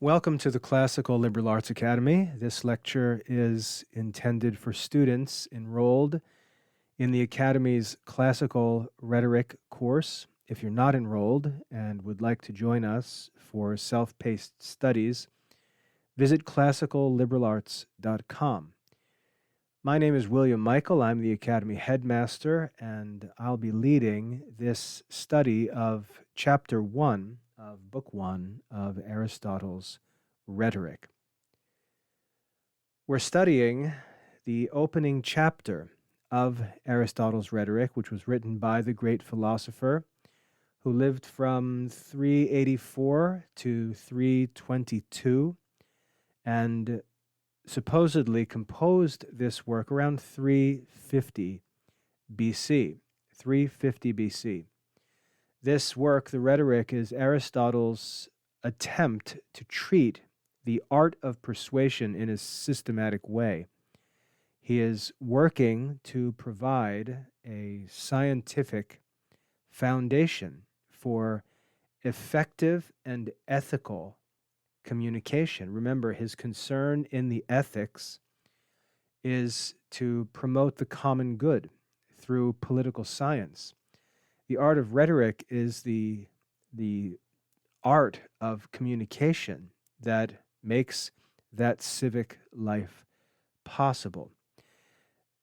Welcome to the Classical Liberal Arts Academy. This lecture is intended for students enrolled in the Academy's Classical Rhetoric course. If you're not enrolled and would like to join us for self-paced studies, visit classicalliberalarts.com. My name is William Michael. I'm the Academy Headmaster, and I'll be leading this study of Chapter 1 of Book 1 of Aristotle's Rhetoric. We're studying the opening chapter of Aristotle's Rhetoric, which was written by the great philosopher who lived from 384 to 322 and supposedly composed this work around 350 BC. 350 BC. This work, the Rhetoric, is Aristotle's attempt to treat the art of persuasion in a systematic way. He is working to provide a scientific foundation for effective and ethical communication. Remember, his concern in the ethics is to promote the common good through political science. The art of rhetoric is the art of communication that makes that civic life possible.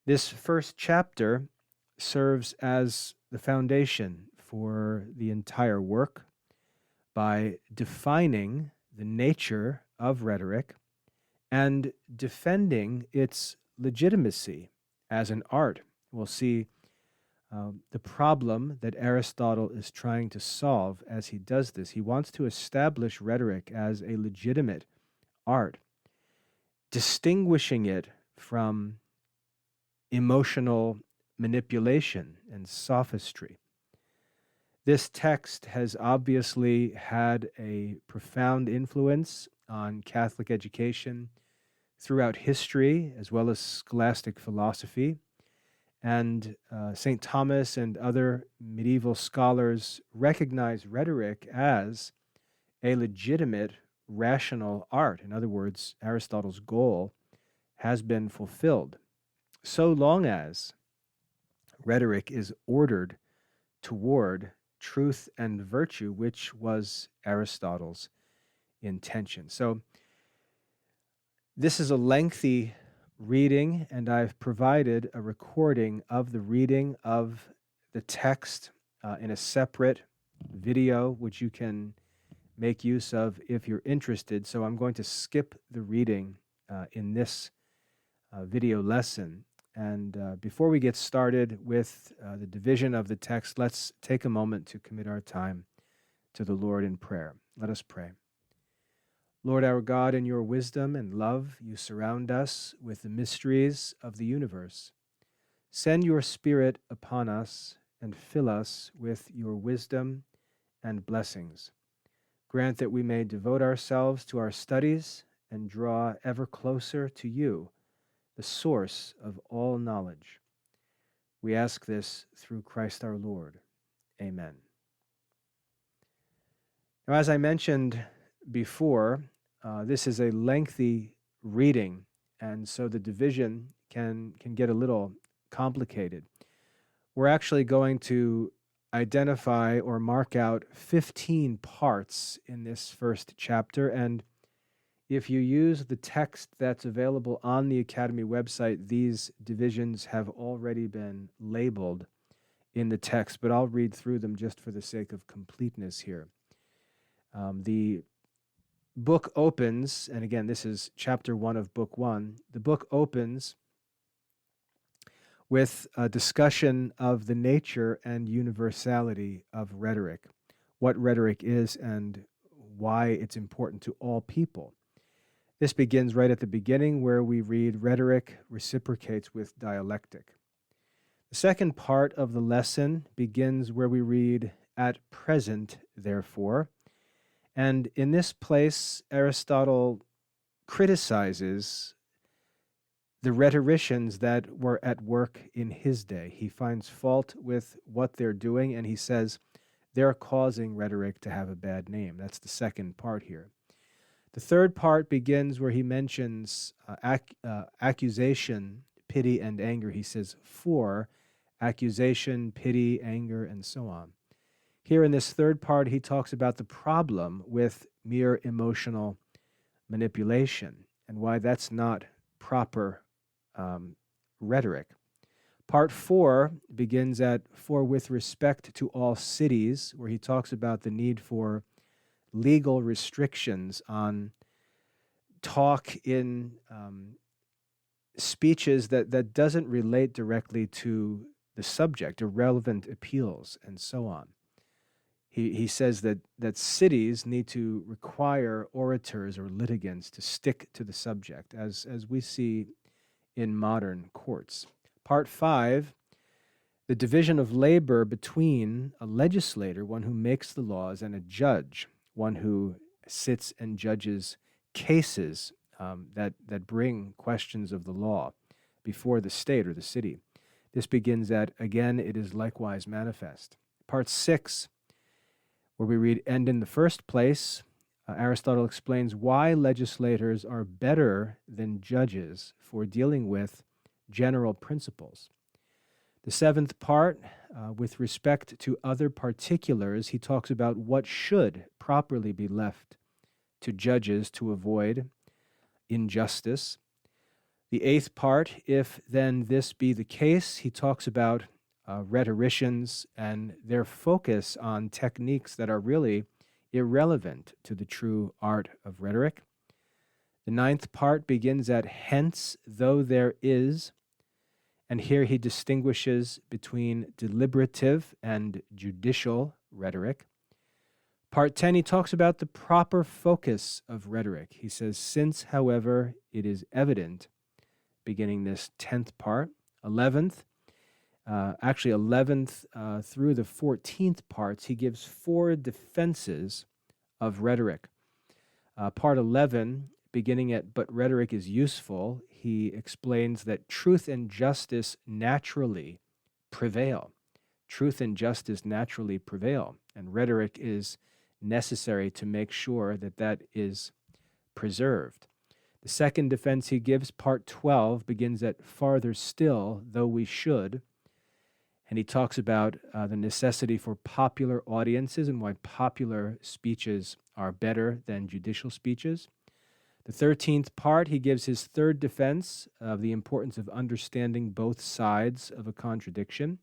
This first chapter serves as the foundation for the entire work by defining the nature of rhetoric and defending its legitimacy as an art. We'll see the problem that Aristotle is trying to solve as he does this. He wants to establish rhetoric as a legitimate art, distinguishing it from emotional manipulation and sophistry. This text has obviously had a profound influence on Catholic education throughout history, as well as scholastic philosophy. And St. Thomas and other medieval scholars recognize rhetoric as a legitimate rational art. In other words, Aristotle's goal has been fulfilled, so long as rhetoric is ordered toward truth and virtue, which was Aristotle's intention. So this is a lengthy reading, and I've provided a recording of the reading of the text in a separate video, which you can make use of if you're interested. So I'm going to skip the reading in this video lesson. And before we get started with the division of the text, let's take a moment to commit our time to the Lord in prayer. Let us pray. Lord our God, in your wisdom and love, you surround us with the mysteries of the universe. Send your Spirit upon us and fill us with your wisdom and blessings. Grant that we may devote ourselves to our studies and draw ever closer to you, the source of all knowledge. We ask this through Christ our Lord. Amen. Now, as I mentioned before, this is a lengthy reading, and so the division can get a little complicated. We're actually going to identify or mark out 15 parts in this first chapter, and if you use the text that's available on the Academy website, these divisions have already been labeled in the text, but I'll read through them just for the sake of completeness here. The book opens, and again, this is chapter 1 of book 1. The book opens with a discussion of the nature and universality of rhetoric, what rhetoric is and why it's important to all people. This begins right at the beginning where we read, "Rhetoric reciprocates with dialectic." The second part of the lesson begins where we read, "At present, therefore." And in this place, Aristotle criticizes the rhetoricians that were at work in his day. He finds fault with what they're doing, and he says they're causing rhetoric to have a bad name. That's the second part here. The third part begins where he mentions accusation, pity, and anger. He says, for accusation, pity, anger, and so on. Here in this third part, he talks about the problem with mere emotional manipulation and why that's not proper rhetoric. Part 4 begins at for with respect to all cities, where he talks about the need for legal restrictions on talk in speeches that doesn't relate directly to the subject, irrelevant appeals, and so on. He says that cities need to require orators or litigants to stick to the subject, as we see in modern courts. Part 5, the division of labor between a legislator, one who makes the laws, and a judge, one who sits and judges cases that bring questions of the law before the state or the city. This begins at, again, it is likewise manifest. Part 6, where we read, and in the first place, Aristotle explains why legislators are better than judges for dealing with general principles. The seventh part, with respect to other particulars, he talks about what should properly be left to judges to avoid injustice. The eighth part, if then this be the case, he talks about rhetoricians and their focus on techniques that are really irrelevant to the true art of rhetoric. The ninth part begins at hence, though there is, and here he distinguishes between deliberative and judicial rhetoric. Part 10, he talks about the proper focus of rhetoric. He says, since, however, it is evident, beginning this 10th part, 11th through the 14th parts, he gives 4 defenses of rhetoric. Part 11, beginning at but rhetoric is useful, he explains that truth and justice naturally prevail. Truth and justice naturally prevail, and rhetoric is necessary to make sure that that is preserved. The second defense he gives, part 12, begins at farther still, though we should, and he talks about the necessity for popular audiences and why popular speeches are better than judicial speeches. The 13th part, he gives his third defense of the importance of understanding both sides of a contradiction.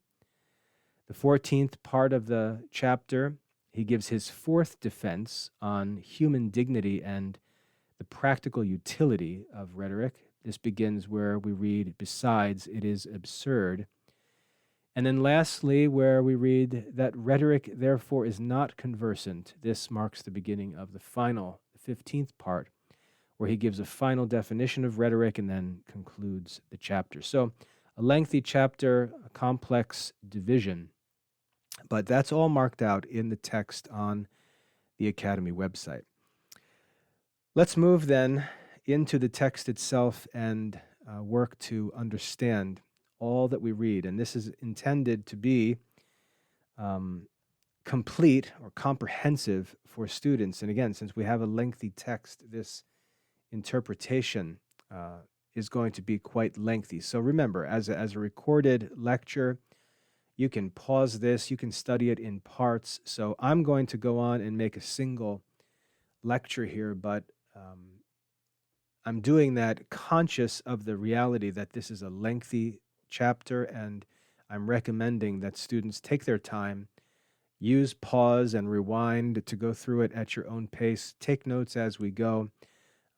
The 14th part of the chapter, he gives his fourth defense on human dignity and the practical utility of rhetoric. This begins where we read, besides, it is absurd. And then lastly, where we read that rhetoric, therefore, is not conversant. This marks the beginning of the final, 15th part, where he gives a final definition of rhetoric and then concludes the chapter. So a lengthy chapter, a complex division, but that's all marked out in the text on the Academy website. Let's move then into the text itself and work to understand all that we read. And this is intended to be complete or comprehensive for students. And again, since we have a lengthy text, this interpretation is going to be quite lengthy. So remember, as a recorded lecture, you can pause this, you can study it in parts. So I'm going to go on and make a single lecture here, but I'm doing that conscious of the reality that this is a lengthy chapter, and I'm recommending that students take their time, use pause and rewind to go through it at your own pace, take notes as we go,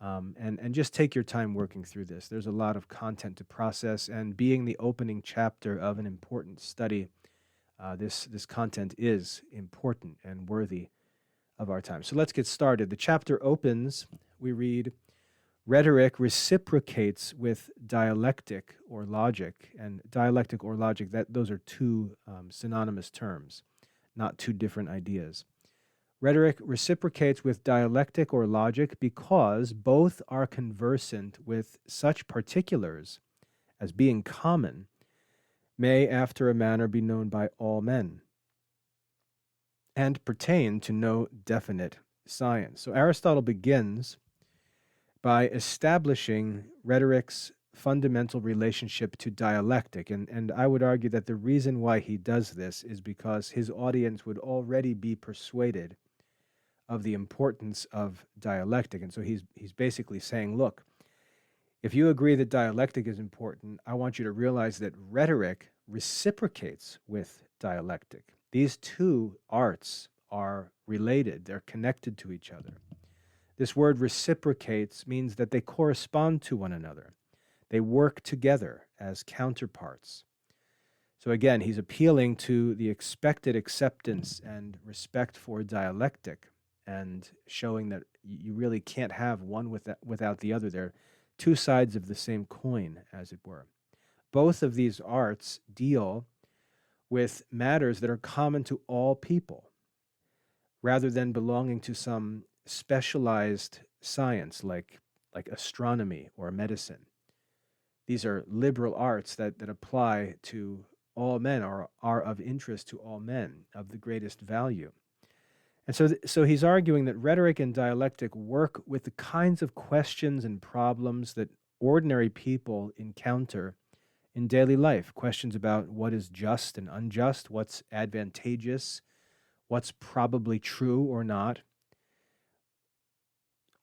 and just take your time working through this. There's a lot of content to process, and being the opening chapter of an important study, this content is important and worthy of our time. So let's get started. The chapter opens, we read, rhetoric reciprocates with dialectic or logic, and dialectic or logic, those are two synonymous terms, not two different ideas. Rhetoric reciprocates with dialectic or logic because both are conversant with such particulars as being common may after a manner be known by all men and pertain to no definite science. So Aristotle begins by establishing rhetoric's fundamental relationship to dialectic. And I would argue that the reason why he does this is because his audience would already be persuaded of the importance of dialectic. And so he's basically saying, look, if you agree that dialectic is important, I want you to realize that rhetoric reciprocates with dialectic. These two arts are related, they're connected to each other. This word reciprocates means that they correspond to one another. They work together as counterparts. So again, he's appealing to the expected acceptance and respect for dialectic and showing that you really can't have one without the other. They're two sides of the same coin, as it were. Both of these arts deal with matters that are common to all people, rather than belonging to some specialized science like astronomy or medicine. These are liberal arts that apply to all men, or are of interest to all men, of the greatest value. And so he's arguing that rhetoric and dialectic work with the kinds of questions and problems that ordinary people encounter in daily life. Questions about what is just and unjust, what's advantageous, what's probably true or not.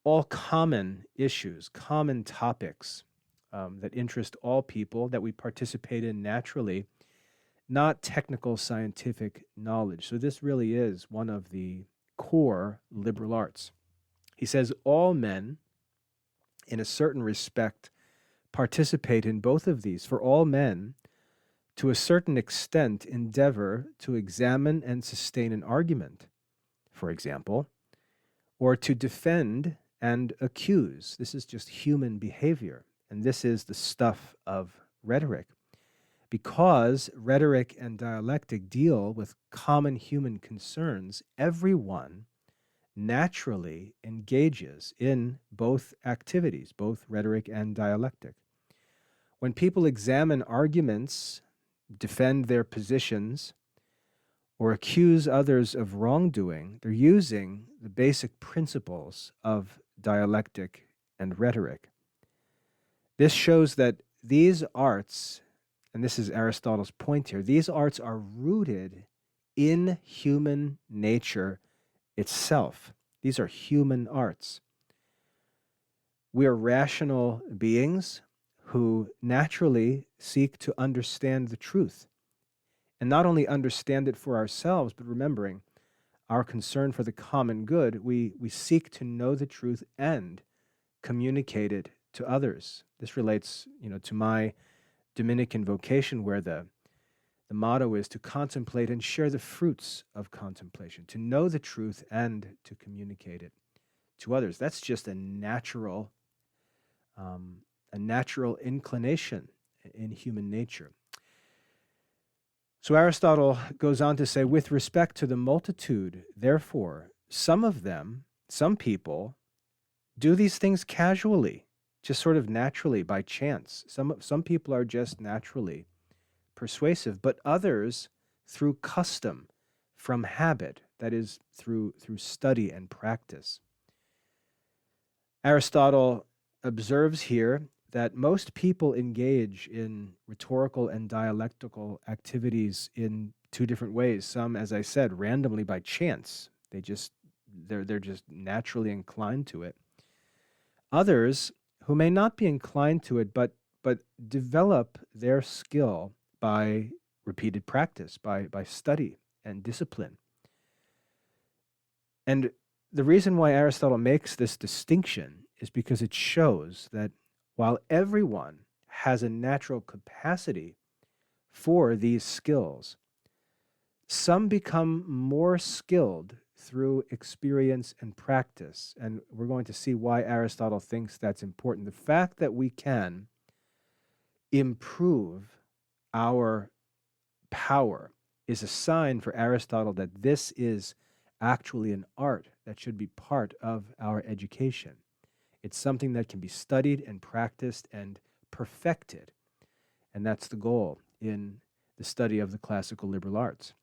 All common issues, common topics that interest all people, that we participate in naturally, not technical scientific knowledge. So this really is one of the core liberal arts. He says all men, in a certain respect, participate in both of these. For all men, to a certain extent, endeavor to examine and sustain an argument, for example, or to defend and accuse. This is just human behavior, and this is the stuff of rhetoric. Because rhetoric and dialectic deal with common human concerns, everyone naturally engages in both activities, both rhetoric and dialectic. When people examine arguments, defend their positions, or accuse others of wrongdoing, they're using the basic principles of dialectic and rhetoric. This shows that these arts, and this is Aristotle's point here, these arts are rooted in human nature itself. These are human arts. We are rational beings who naturally seek to understand the truth. And not only understand it for ourselves, but remembering our concern for the common good, we seek to know the truth and communicate it to others. This relates, to my Dominican vocation, where the motto is to contemplate and share the fruits of contemplation, to know the truth and to communicate it to others. That's just a natural inclination in human nature. So Aristotle goes on to say, with respect to the multitude, therefore, some people do these things casually, just sort of naturally, by chance. Some people are just naturally persuasive, but others through custom, from habit, that is, through study and practice. Aristotle observes here that most people engage in rhetorical and dialectical activities in two different ways. Some, as I said, randomly by chance. They're just naturally inclined to it. Others who may not be inclined to it, but develop their skill by repeated practice, by study and discipline. And the reason why Aristotle makes this distinction is because it shows that while everyone has a natural capacity for these skills, some become more skilled through experience and practice. And we're going to see why Aristotle thinks that's important. The fact that we can improve our power is a sign for Aristotle that this is actually an art that should be part of our education. It's something that can be studied and practiced and perfected. And that's the goal in the study of the classical liberal arts.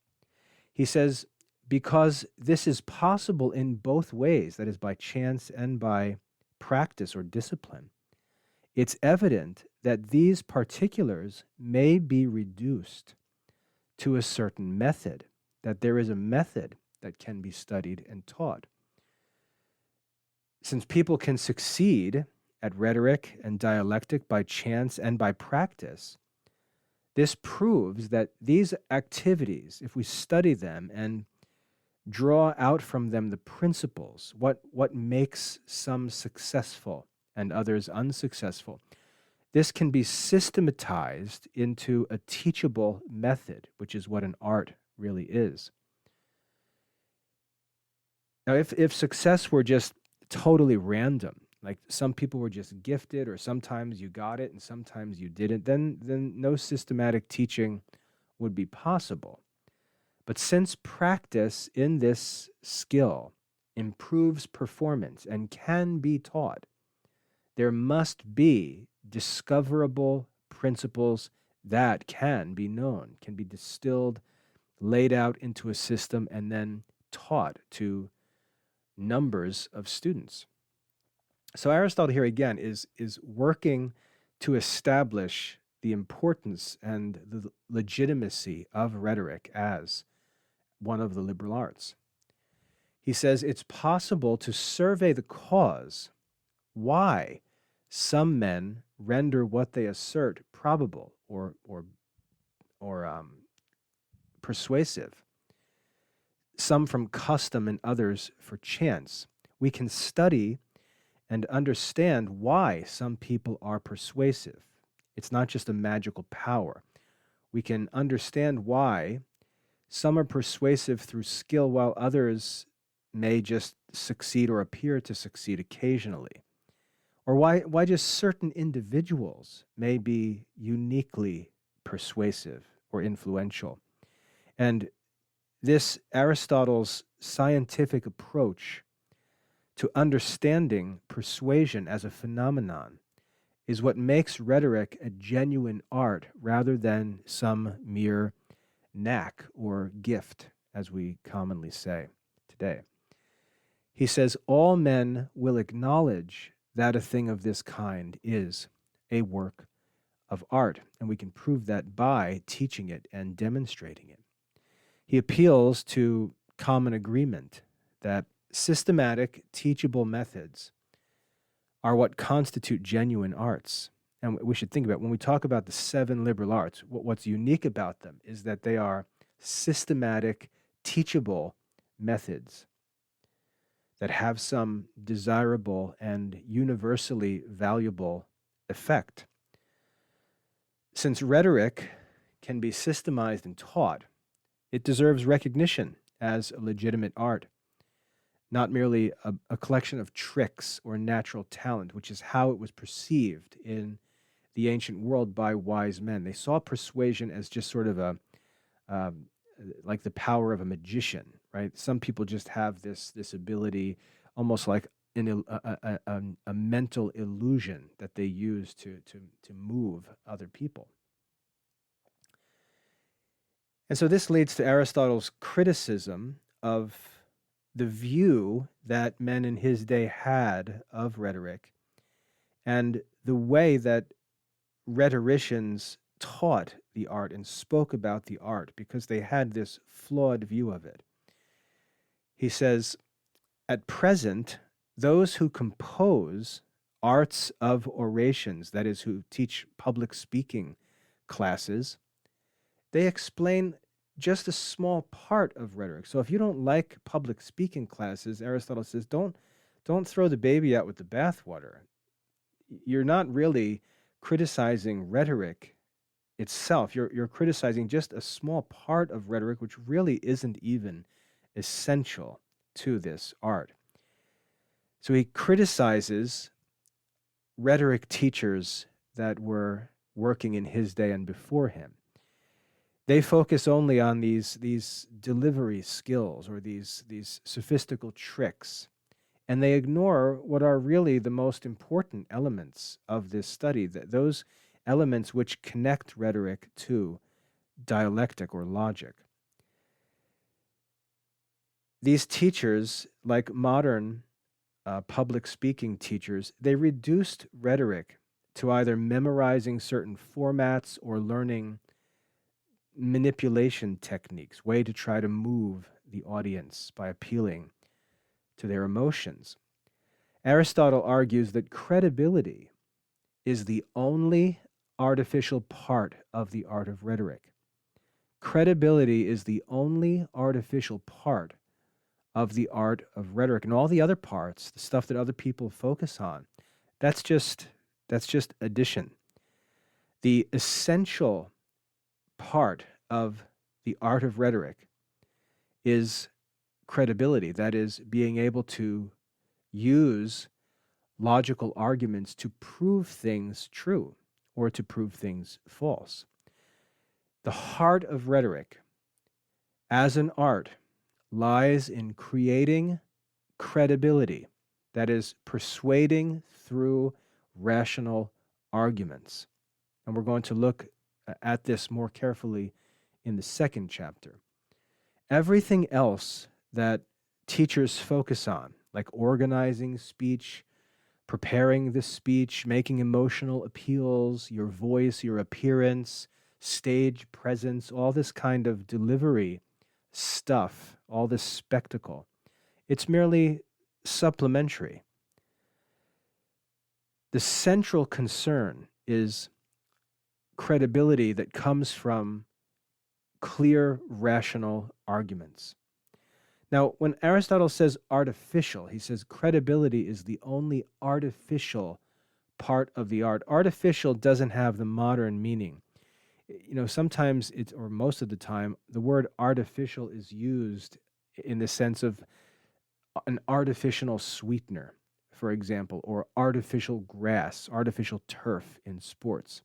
He says, because this is possible in both ways, that is by chance and by practice or discipline, it's evident that these particulars may be reduced to a certain method, that there is a method that can be studied and taught. Since people can succeed at rhetoric and dialectic by chance and by practice, this proves that these activities, if we study them and draw out from them the principles, what makes some successful and others unsuccessful, this can be systematized into a teachable method, which is what an art really is. Now, if success were just totally random, like some people were just gifted, or sometimes you got it and sometimes you didn't, then no systematic teaching would be possible. But since practice in this skill improves performance and can be taught, there must be discoverable principles that can be known, can be distilled, laid out into a system, and then taught to numbers of students. So Aristotle here again is working to establish the importance and the legitimacy of rhetoric as one of the liberal arts. He says it's possible to survey the cause why some men render what they assert probable or persuasive, some from custom and others for chance. We can study and understand why some people are persuasive. It's not just a magical power. We can understand why some are persuasive through skill while others may just succeed or appear to succeed occasionally. Or why just certain individuals may be uniquely persuasive or influential. And this Aristotle's scientific approach to understanding persuasion as a phenomenon is what makes rhetoric a genuine art rather than some mere knack or gift, as we commonly say today. He says, all men will acknowledge that a thing of this kind is a work of art, and we can prove that by teaching it and demonstrating it. He appeals to common agreement that systematic, teachable methods are what constitute genuine arts. And we should think about, when we talk about the 7 liberal arts, what's unique about them is that they are systematic, teachable methods that have some desirable and universally valuable effect. Since rhetoric can be systemized and taught, it deserves recognition as a legitimate art, not merely a collection of tricks or natural talent, which is how it was perceived in the ancient world by wise men. They saw persuasion as just sort of like the power of a magician, right? Some people just have this ability, almost like a mental illusion that they use to move other people. And so this leads to Aristotle's criticism of the view that men in his day had of rhetoric and the way that rhetoricians taught the art and spoke about the art, because they had this flawed view of it. He says, at present, those who compose arts of orations, that is, who teach public speaking classes, they explain just a small part of rhetoric. So if you don't like public speaking classes, Aristotle says, don't throw the baby out with the bathwater. You're not really criticizing rhetoric itself. You're criticizing just a small part of rhetoric, which really isn't even essential to this art. So he criticizes rhetoric teachers that were working in his day and before him. They focus only on these delivery skills or these sophistical tricks, and they ignore what are really the most important elements of this study, those elements which connect rhetoric to dialectic or logic. These teachers, like modern public speaking teachers, they reduced rhetoric to either memorizing certain formats or learning manipulation techniques, way to try to move the audience by appealing to their emotions. Aristotle argues that credibility is the only artificial part of the art of rhetoric. Credibility is the only artificial part of the art of rhetoric, and all the other parts, the stuff that other people focus on, that's just addition. The essential part of the art of rhetoric is credibility, that is, being able to use logical arguments to prove things true or to prove things false. The heart of rhetoric as an art lies in creating credibility, that is, persuading through rational arguments. And we're going to look at this more carefully in the second chapter. Everything else that teachers focus on, like organizing speech, preparing the speech, making emotional appeals, your voice, your appearance, stage presence, all this kind of delivery stuff, all this spectacle, it's merely supplementary. The central concern is credibility that comes from clear, rational arguments. Now, when Aristotle says artificial, he says credibility is the only artificial part of the art. Artificial doesn't have the modern meaning. Sometimes or most of the time, the word artificial is used in the sense of an artificial sweetener, for example, or artificial grass, artificial turf in sports.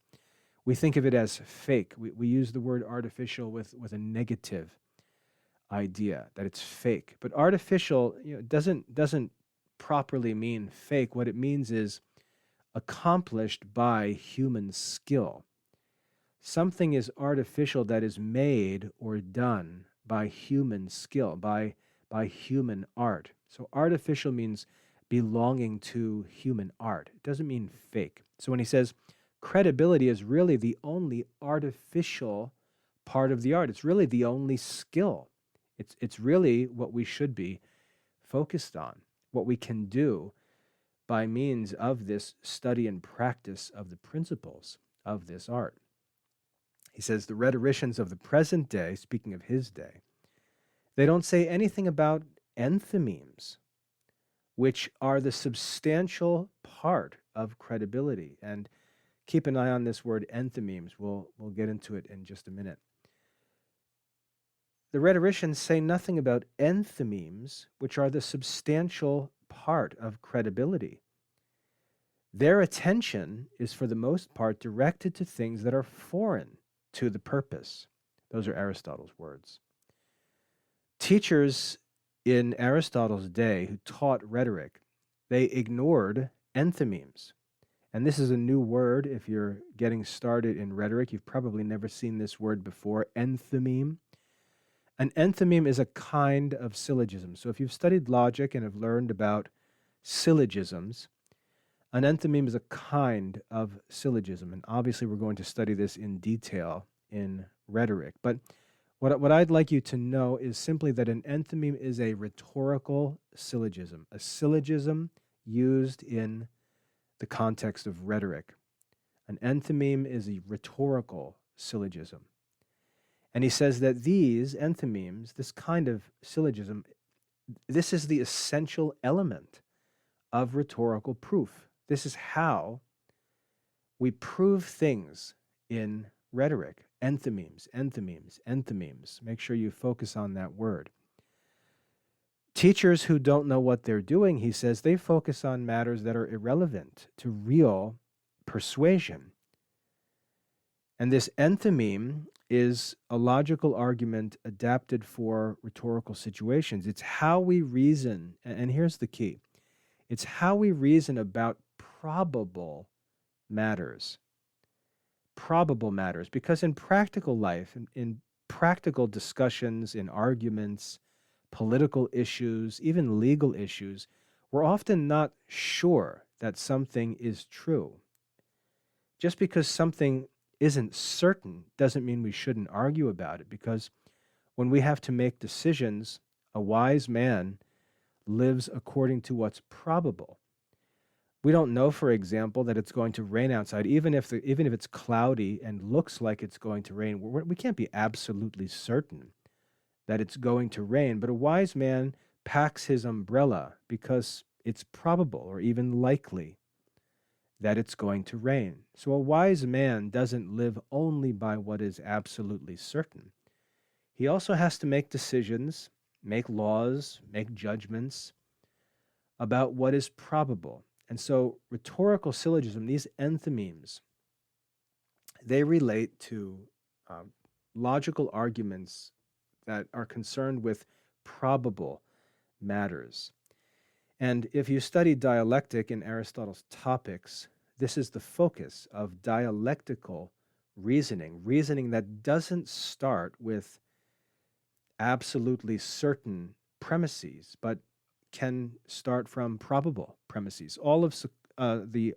We think of it as fake. We use the word artificial with a negative idea, that it's fake. But artificial doesn't properly mean fake. What it means is accomplished by human skill. Something is artificial that is made or done by human skill, by human art. So artificial means belonging to human art. It doesn't mean fake. So when he says credibility is really the only artificial part of the art, it's really the only skill. It's really what we should be focused on, what we can do by means of this study and practice of the principles of this art. He says the rhetoricians of the present day, speaking of his day, they don't say anything about enthymemes, which are the substantial part of credibility. And keep an eye on this word enthymemes. We'll get into it in just a minute. The rhetoricians say nothing about enthymemes, which are the substantial part of credibility. Their attention is, for the most part, directed to things that are foreign to the purpose. Those are Aristotle's words. Teachers in Aristotle's day who taught rhetoric, they ignored enthymemes. And this is a new word if you're getting started in rhetoric. You've probably never seen this word before, enthymeme. An enthymeme is a kind of syllogism. So if you've studied logic and have learned about syllogisms, an enthymeme is a kind of syllogism. And obviously we're going to study this in detail in rhetoric. But what I'd like you to know is simply that an enthymeme is a rhetorical syllogism, a syllogism used in the context of rhetoric. An enthymeme is a rhetorical syllogism. And he says that these enthymemes, this kind of syllogism, this is the essential element of rhetorical proof. This is how we prove things in rhetoric. Enthymemes, enthymemes, enthymemes. Make sure you focus on that word. Teachers who don't know what they're doing, he says, they focus on matters that are irrelevant to real persuasion. And this enthymeme is a logical argument adapted for rhetorical situations. It's how we reason, and here's the key. It's how we reason about probable matters. Probable matters, because in practical life, in practical discussions, in arguments, political issues, even legal issues, we're often not sure that something is true. Just because something isn't certain doesn't mean we shouldn't argue about it, because when we have to make decisions, a wise man lives according to what's probable. We don't know, for example, that it's going to rain outside, even if it's cloudy and looks like it's going to rain. We can't be absolutely certain that it's going to rain, but a wise man packs his umbrella because it's probable or even likely that it's going to rain. So a wise man doesn't live only by what is absolutely certain. He also has to make decisions, make laws, make judgments about what is probable. And so rhetorical syllogism, these enthymemes, they relate to logical arguments that are concerned with probable matters. And if you study dialectic in Aristotle's Topics, this is the focus of dialectical reasoning, reasoning that doesn't start with absolutely certain premises, but can start from probable premises. All of the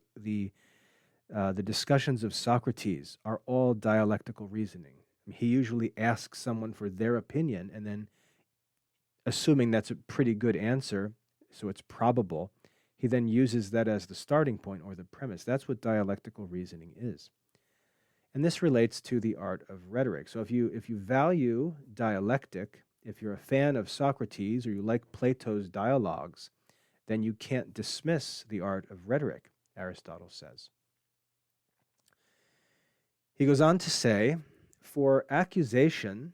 discussions of Socrates are all dialectical reasoning. He usually asks someone for their opinion, and then, assuming that's a pretty good answer, so it's probable, he then uses that as the starting point or the premise. That's what dialectical reasoning is. And this relates to the art of rhetoric. So if you value dialectic, if you're a fan of Socrates or you like Plato's dialogues, then you can't dismiss the art of rhetoric, Aristotle says. He goes on to say, for accusation,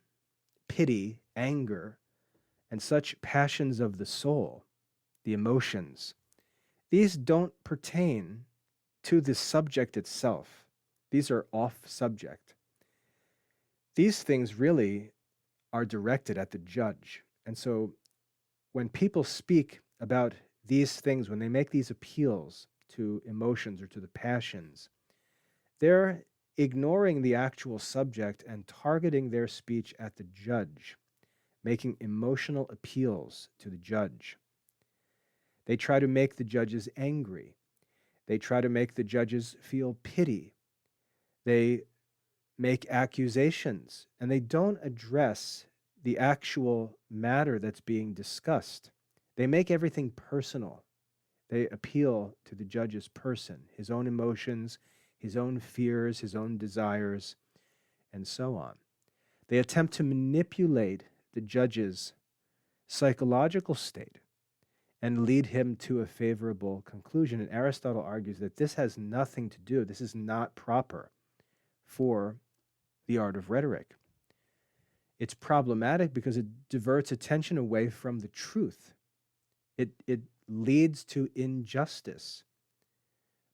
pity, anger, and such passions of the soul, the emotions, these don't pertain to the subject itself. These are off subject. These things really are directed at the judge. And so when people speak about these things, when they make these appeals to emotions or to the passions, they're ignoring the actual subject and targeting their speech at the judge, making emotional appeals to the judge. They try to make the judges angry. They try to make the judges feel pity. They make accusations, and they don't address the actual matter that's being discussed. They make everything personal. They appeal to the judge's person, his own emotions, his own fears, his own desires, and so on. They attempt to manipulate the judge's psychological state and lead him to a favorable conclusion. And Aristotle argues that this has nothing to do, this is not proper for the art of rhetoric. It's problematic because it diverts attention away from the truth. It leads to injustice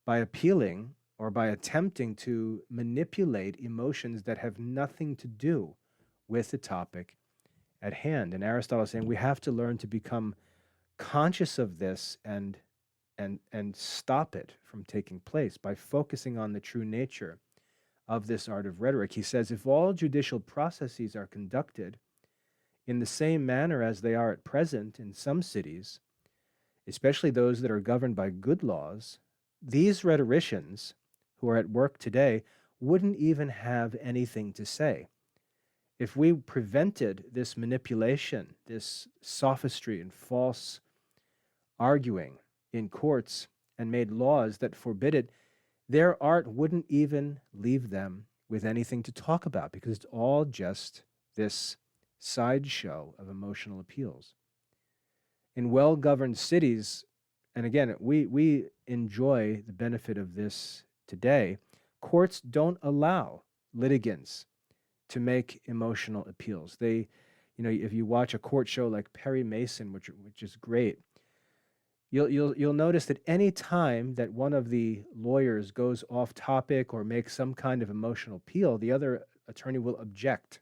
by appealing or by attempting to manipulate emotions that have nothing to do with the topic at hand. And Aristotle is saying we have to learn to become conscious of this and stop it from taking place by focusing on the true nature of this art of rhetoric. He says, if all judicial processes are conducted in the same manner as they are at present in some cities, especially those that are governed by good laws, these rhetoricians who are at work today wouldn't even have anything to say. If we prevented this manipulation, this sophistry and false arguing in courts and made laws that forbid it, their art wouldn't even leave them with anything to talk about because it's all just this sideshow of emotional appeals. In well-governed cities, and again, we enjoy the benefit of this today, courts don't allow litigants to make emotional appeals. They, if you watch a court show like Perry Mason, which is great, you'll notice that any time that one of the lawyers goes off topic or makes some kind of emotional appeal, the other attorney will object,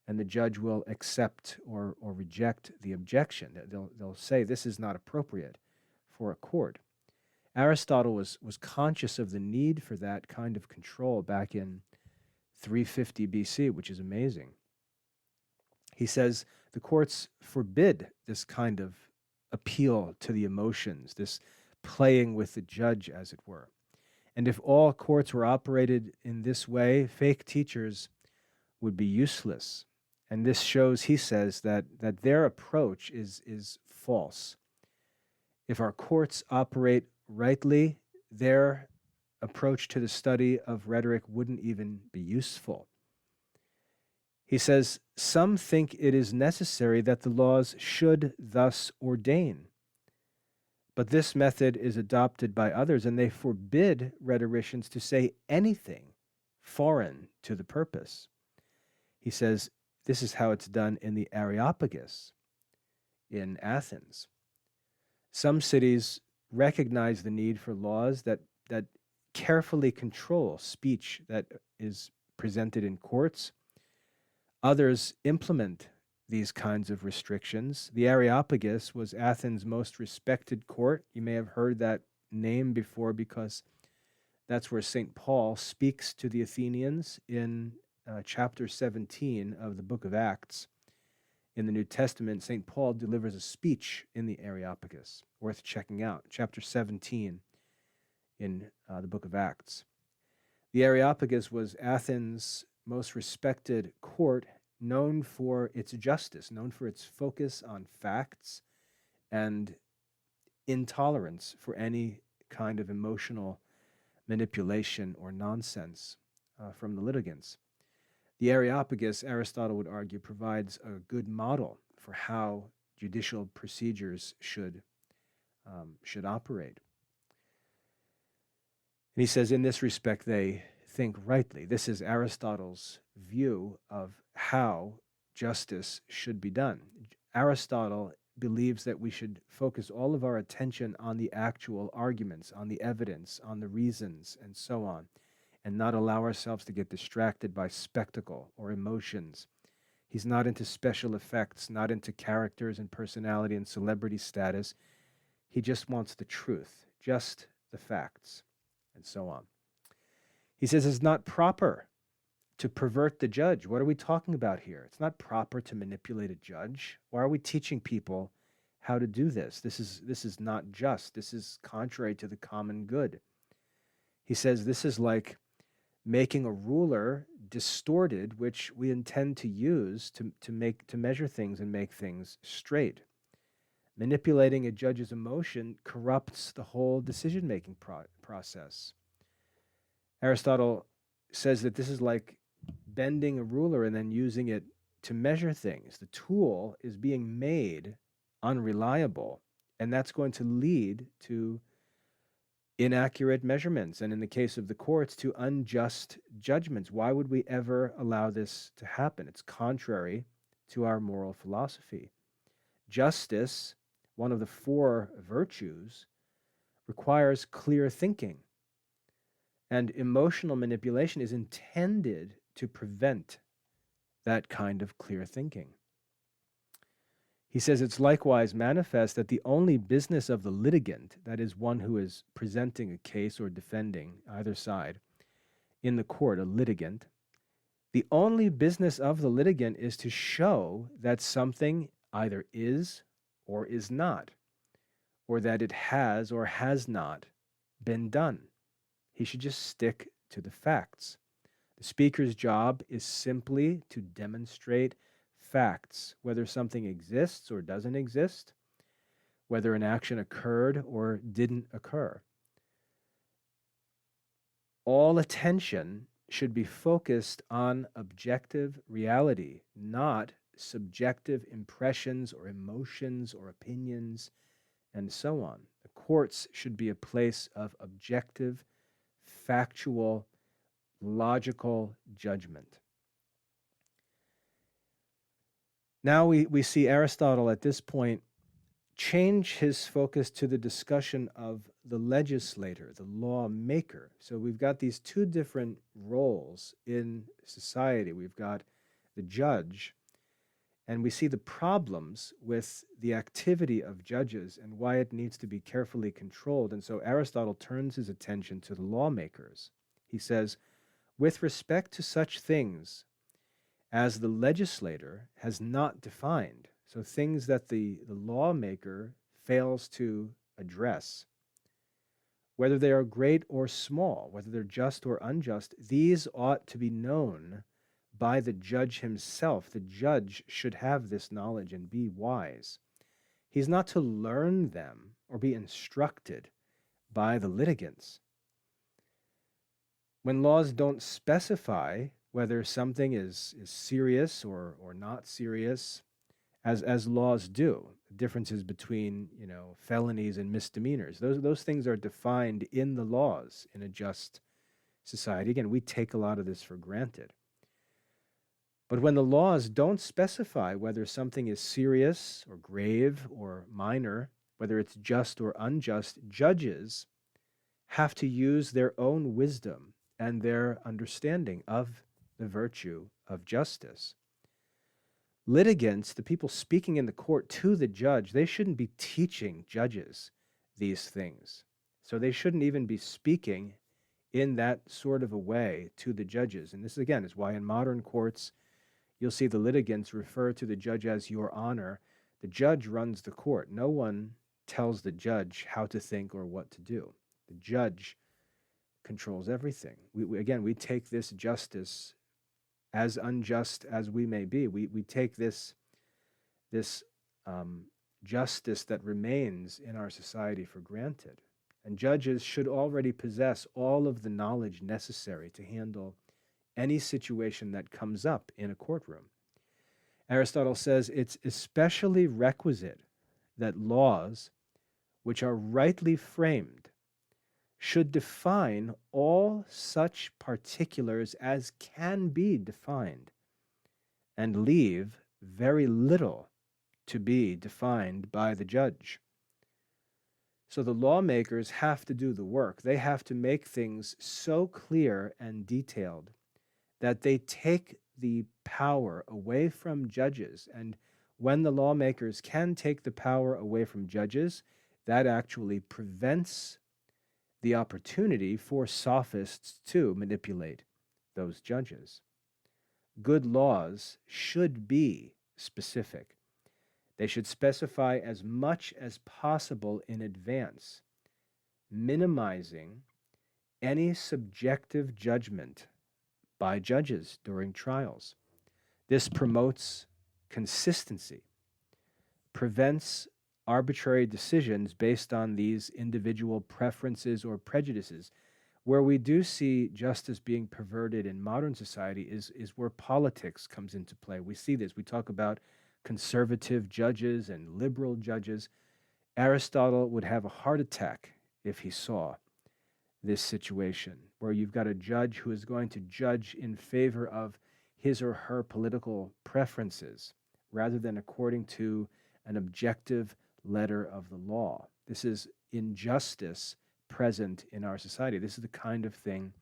and the judge will accept or reject the objection. They'll say this is not appropriate for a court. Aristotle was conscious of the need for that kind of control back in 350 BC, which is amazing. He says the courts forbid this kind of appeal to the emotions, this playing with the judge, as it were. And if all courts were operated in this way, fake teachers would be useless. And this shows, he says, that their approach is false. If our courts operate rightly, their approach to the study of rhetoric wouldn't even be useful. He says, some think it is necessary that the laws should thus ordain. But this method is adopted by others, and they forbid rhetoricians to say anything foreign to the purpose. He says, this is how it's done in the Areopagus in Athens. Some cities recognize the need for laws that carefully control speech that is presented in courts. Others implement these kinds of restrictions. The Areopagus was Athens' most respected court. You may have heard that name before because that's where St. Paul speaks to the Athenians in chapter 17 of the book of Acts. In the New Testament, St. Paul delivers a speech in the Areopagus, worth checking out, chapter 17 in the book of Acts. The Areopagus was Athens' most respected court, known for its justice, known for its focus on facts and intolerance for any kind of emotional manipulation or nonsense from the litigants. The Areopagus, Aristotle would argue, provides a good model for how judicial procedures should operate. And he says, in this respect, they think rightly. This is Aristotle's view of how justice should be done. Aristotle believes that we should focus all of our attention on the actual arguments, on the evidence, on the reasons, and so on, and not allow ourselves to get distracted by spectacle or emotions. He's not into special effects, not into characters and personality and celebrity status. He just wants the truth, just the facts, and so on. He says it's not proper to pervert the judge. What are we talking about here? It's not proper to manipulate a judge. Why are we teaching people how to do this? This is not just. This is contrary to the common good. He says this is like making a ruler distorted, which we intend to use to measure things and make things straight. Manipulating a judge's emotion corrupts the whole decision-making process. Aristotle says that this is like bending a ruler and then using it to measure things. The tool is being made unreliable, and that's going to lead to inaccurate measurements, and in the case of the courts, to unjust judgments. Why would we ever allow this to happen? It's contrary to our moral philosophy. Justice, one of the four virtues, requires clear thinking. And emotional manipulation is intended to prevent that kind of clear thinking. He says it's likewise manifest that the only business of the litigant, that is one who is presenting a case or defending either side in the court, a litigant, the only business of the litigant is to show that something either is or is not, or that it has or has not been done. He should just stick to the facts. The speaker's job is simply to demonstrate facts, whether something exists or doesn't exist, whether an action occurred or didn't occur. All attention should be focused on objective reality, not subjective impressions or emotions or opinions, and so on. The courts should be a place of objective, factual, logical judgment. Now we see Aristotle at this point change his focus to the discussion of the legislator, the lawmaker. So we've got these two different roles in society. We've got the judge, and we see the problems with the activity of judges and why it needs to be carefully controlled. And so Aristotle turns his attention to the lawmakers. He says, with respect to such things as the legislator has not defined, so things that the lawmaker fails to address. Whether they are great or small, whether they're just or unjust, these ought to be known by the judge himself. The judge should have this knowledge and be wise. He's not to learn them or be instructed by the litigants. When laws don't specify whether something is serious or not serious, as laws do, differences between felonies and misdemeanors, those things are defined in the laws in a just society. Again, we take a lot of this for granted. But when the laws don't specify whether something is serious or grave or minor, whether it's just or unjust, judges have to use their own wisdom and their understanding of the virtue of justice. Litigants, the people speaking in the court to the judge, they shouldn't be teaching judges these things. So they shouldn't even be speaking in that sort of a way to the judges. And this, again, is why in modern courts, you'll see the litigants refer to the judge as Your Honor. The judge runs the court. No one tells the judge how to think or what to do. The judge controls everything. We take this justice, as unjust as we may be. We take this justice that remains in our society for granted. And judges should already possess all of the knowledge necessary to handle any situation that comes up in a courtroom. Aristotle says it's especially requisite that laws, which are rightly framed, should define all such particulars as can be defined, and leave very little to be defined by the judge. So the lawmakers have to do the work. They have to make things so clear and detailed that they take the power away from judges. And when the lawmakers can take the power away from judges, that actually prevents the opportunity for sophists to manipulate those judges. Good laws should be specific. They should specify as much as possible in advance, minimizing any subjective judgment by judges during trials. This promotes consistency, prevents arbitrary decisions based on these individual preferences or prejudices. Where we do see justice being perverted in modern society is where politics comes into play. We see this. We talk about conservative judges and liberal judges. Aristotle would have a heart attack if he saw this situation where you've got a judge who is going to judge in favor of his or her political preferences rather than according to an objective letter of the law. This is injustice present in our society. This is the kind of thing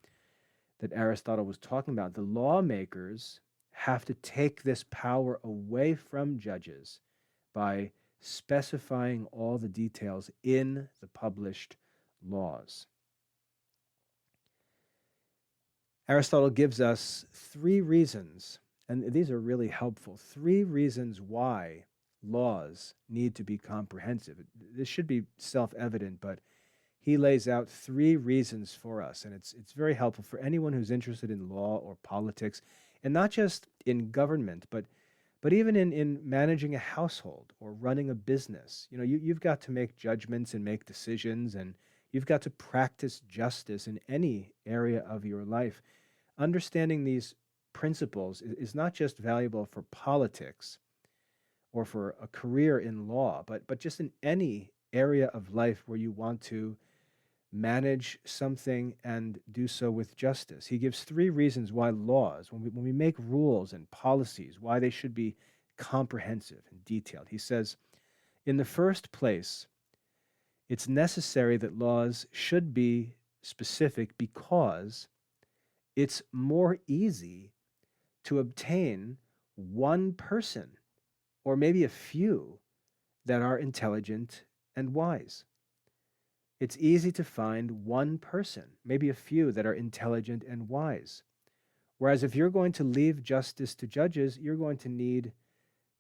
that Aristotle was talking about. The lawmakers have to take this power away from judges by specifying all the details in the published laws. Aristotle gives us 3 reasons, and these are really helpful, 3 reasons why laws need to be comprehensive. This should be self-evident, but he lays out 3 reasons for us, and it's very helpful for anyone who's interested in law or politics, and not just in government, but even in managing a household or running a business. You've got to make judgments and make decisions, and you've got to practice justice in any area of your life. Understanding these principles is not just valuable for politics or for a career in law, but just in any area of life where you want to manage something and do so with justice. He gives 3 reasons why laws, when we make rules and policies, why they should be comprehensive and detailed. He says, in the first place, it's necessary that laws should be specific because it's more easy to obtain one person, or maybe a few, that are intelligent and wise. It's easy to find one person, maybe a few, that are intelligent and wise. Whereas if you're going to leave justice to judges, you're going to need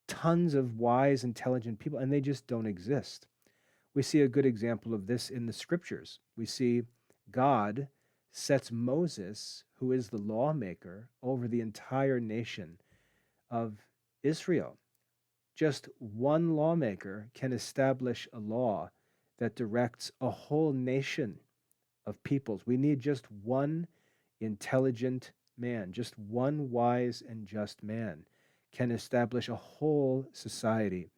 tons of wise, intelligent people, and they just don't exist. We see a good example of this in the scriptures. We see God sets Moses, who is the lawmaker, over the entire nation of Israel. Just one lawmaker can establish a law that directs a whole nation of peoples. We need just one intelligent man, just one wise and just man can establish a whole society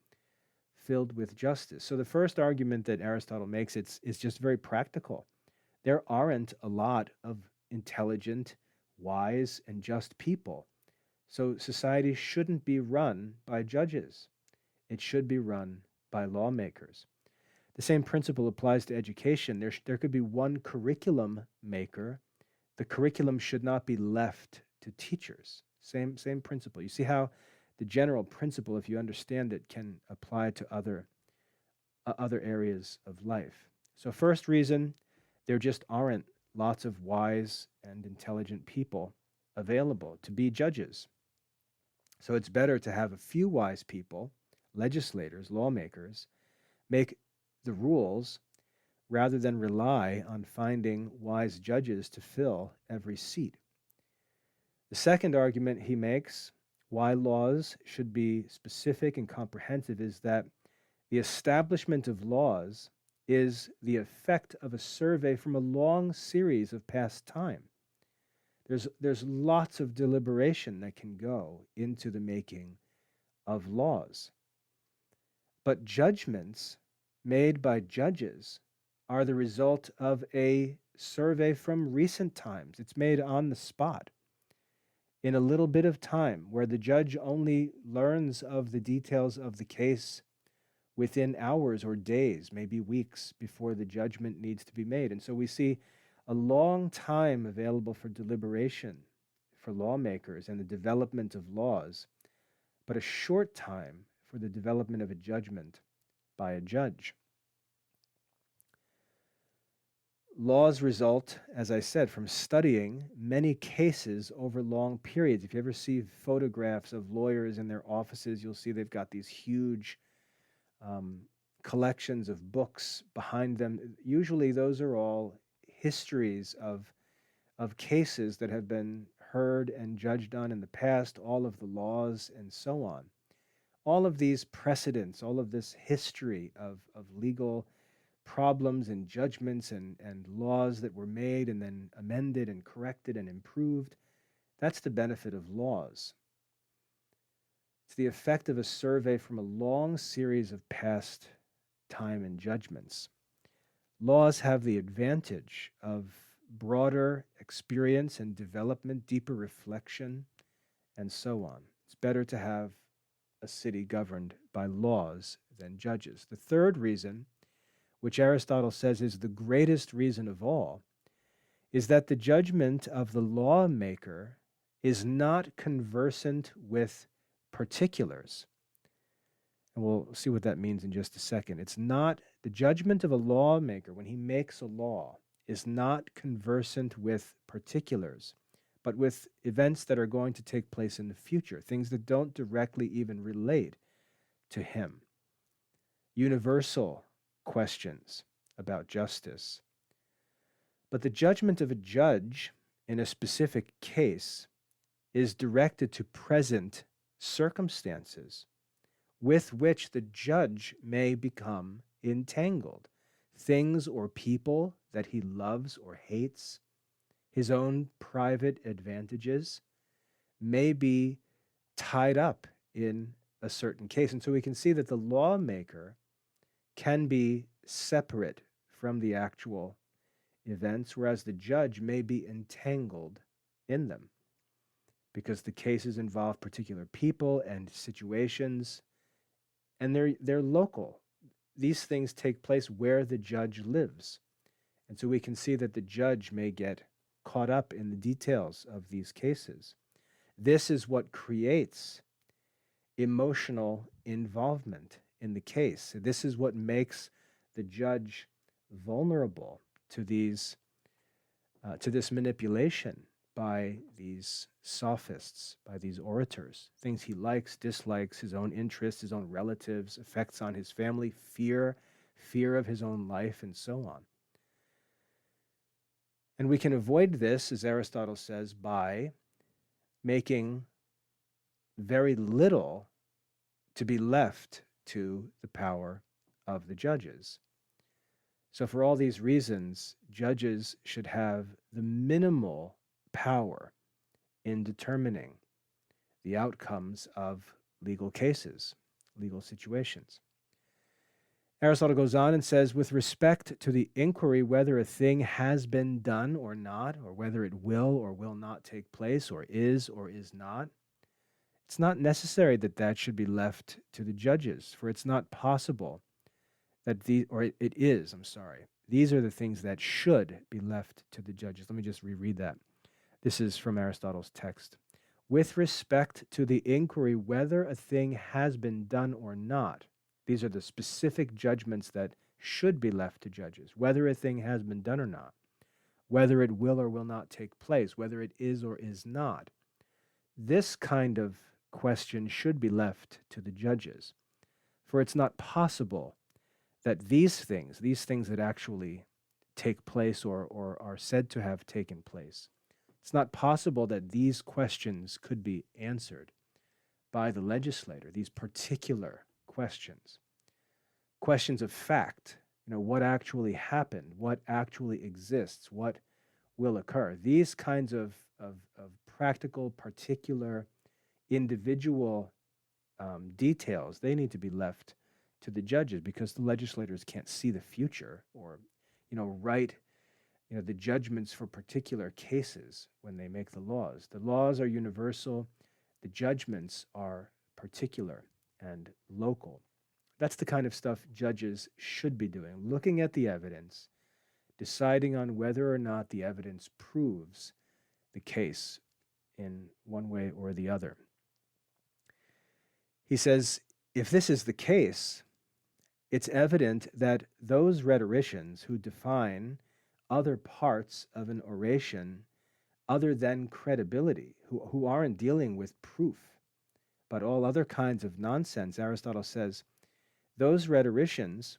filled with justice. So the first argument that Aristotle makes is just very practical. There aren't a lot of intelligent, wise, and just people. So society shouldn't be run by judges. It should be run by lawmakers. The same principle applies to education. There could be one curriculum maker. The curriculum should not be left to teachers. Same principle. You see how the general principle, if you understand it, can apply to other areas of life. So first reason, there just aren't lots of wise and intelligent people available to be judges. So it's better to have a few wise people, legislators, lawmakers, make the rules rather than rely on finding wise judges to fill every seat. The second argument he makes, why laws should be specific and comprehensive, is that the establishment of laws is the effect of a survey from a long series of past time. There's lots of deliberation that can go into the making of laws. But judgments made by judges are the result of a survey from recent times. It's made on the spot in a little bit of time where the judge only learns of the details of the case within hours or days, maybe weeks before the judgment needs to be made. And so we see a long time available for deliberation for lawmakers and the development of laws, but a short time for the development of a judgment by a judge. Laws result, as I said, from studying many cases over long periods. If you ever see photographs of lawyers in their offices, you'll see they've got these huge collections of books behind them. Usually those are all histories of cases that have been heard and judged on in the past, all of the laws and so on. All of these precedents, all of this history of legal problems and judgments and laws that were made and then amended and corrected and improved, that's the benefit of laws. It's the effect of a survey from a long series of past time and judgments. Laws have the advantage of broader experience and development, deeper reflection, and so on. It's better to have a city governed by laws than judges. The third reason, which Aristotle says is the greatest reason of all, is that the judgment of the lawmaker is not conversant with particulars. And we'll see what that means in just a second. It's not the judgment of a lawmaker when he makes a law is not conversant with particulars, but with events that are going to take place in the future, things that don't directly even relate to him. Universal questions about justice. But the judgment of a judge in a specific case is directed to present circumstances with which the judge may become entangled, things or people that he loves or hates, his own private advantages may be tied up in a certain case. And so we can see that the lawmaker can be separate from the actual events, whereas the judge may be entangled in them because the cases involve particular people and situations, and they're local. These things take place where the judge lives. And so we can see that the judge may get caught up in the details of these cases. This is what creates emotional involvement in the case. This is what makes the judge vulnerable to these to this manipulation by these sophists, by these orators, things he likes, dislikes, his own interests, his own relatives, effects on his family, fear fear of his own life, and so on. And we can avoid this, as Aristotle says, by making very little to be left to the power of the judges. So, for all these reasons, judges should have the minimal power in determining the outcomes of legal cases, legal situations. Aristotle goes on and says, with respect to the inquiry whether a thing has been done or not, or whether it will or will not take place, or is not, it's not necessary that that should be left to the judges, for it's not possible that it is, I'm sorry. These are the things that should be left to the judges. Let me just reread that. This is from Aristotle's text. With respect to the inquiry whether a thing has been done or not, these are the specific judgments that should be left to judges, whether a thing has been done or not, whether it will or will not take place, whether it is or is not. This kind of question should be left to the judges, for it's not possible that these things that actually take place or are said to have taken place, it's not possible that these questions could be answered by the legislator, these particular questions of fact, what actually happened, what actually exists, what will occur. These kinds of practical, particular, individual details, they need to be left to the judges, because the legislators can't see the future or, write, the judgments for particular cases when they make the laws. The laws are universal. The judgments are particular and local. That's the kind of stuff judges should be doing, looking at the evidence, deciding on whether or not the evidence proves the case in one way or the other. He says, if this is the case, it's evident that those rhetoricians who define other parts of an oration other than credibility, who aren't dealing with proof, but all other kinds of nonsense, Aristotle says, those rhetoricians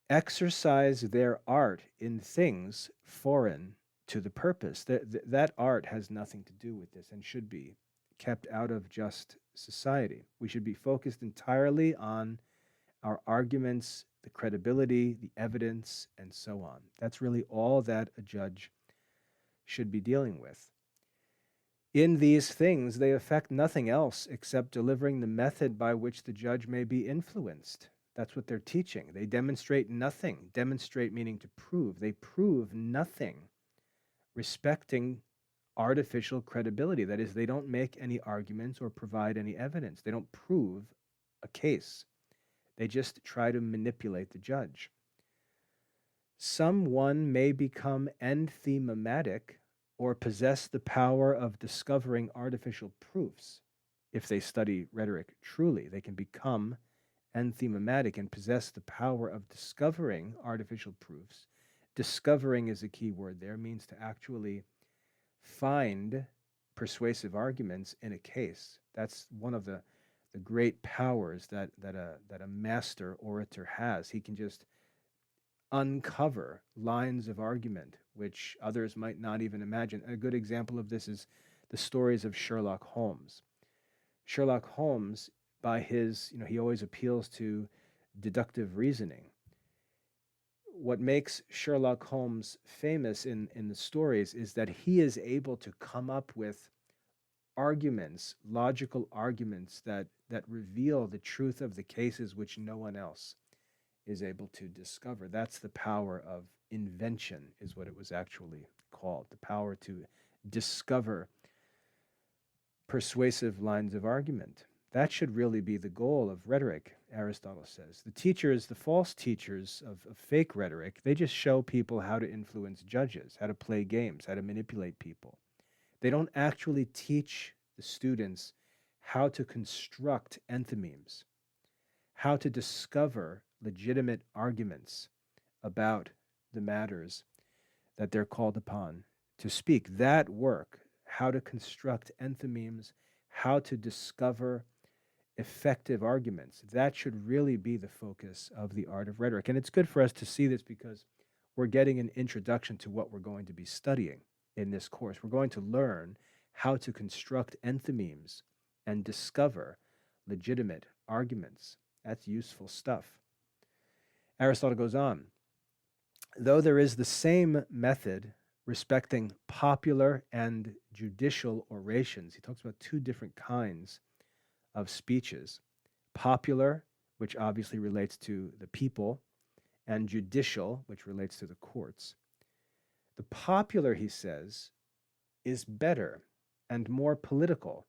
exercise their art in things foreign to the purpose. That art has nothing to do with this and should be kept out of just society. We should be focused entirely on our arguments, the credibility, the evidence, and so on. That's really all that a judge should be dealing with. In these things, they affect nothing else except delivering the method by which the judge may be influenced. That's what they're teaching. They demonstrate nothing. Demonstrate meaning to prove. They prove nothing respecting artificial credibility. That is, they don't make any arguments or provide any evidence. They don't prove a case. They just try to manipulate the judge. Someone may become enthematic or possess the power of discovering artificial proofs. If they study rhetoric truly, they can become enthematic and possess the power of discovering artificial proofs. Discovering is a key word there, means to actually find persuasive arguments in a case. That's one of the great powers that a master orator has. He can just uncover lines of argument which others might not even imagine. A good example of this is the stories of Sherlock Holmes. Sherlock Holmes, by his, he always appeals to deductive reasoning. What makes Sherlock Holmes famous in the stories is that he is able to come up with arguments, logical arguments that reveal the truth of the cases which no one else is able to discover. That's the power of invention, is what it was actually called, the power to discover persuasive lines of argument. That should really be the goal of rhetoric, Aristotle says. The false teachers of fake rhetoric, they just show people how to influence judges, how to play games, how to manipulate people. They don't actually teach the students how to construct enthymemes, how to discover legitimate arguments about the matters that they're called upon to speak. That work, how to construct enthymemes, how to discover effective arguments. That should really be the focus of the art of rhetoric. And it's good for us to see this because we're getting an introduction to what we're going to be studying in this course. We're going to learn how to construct enthymemes and discover legitimate arguments. That's useful stuff. Aristotle goes on. Though there is the same method respecting popular and judicial orations, he talks about two different kinds of speeches. Popular, which obviously relates to the people, and judicial, which relates to the courts. The popular, he says, is better and more political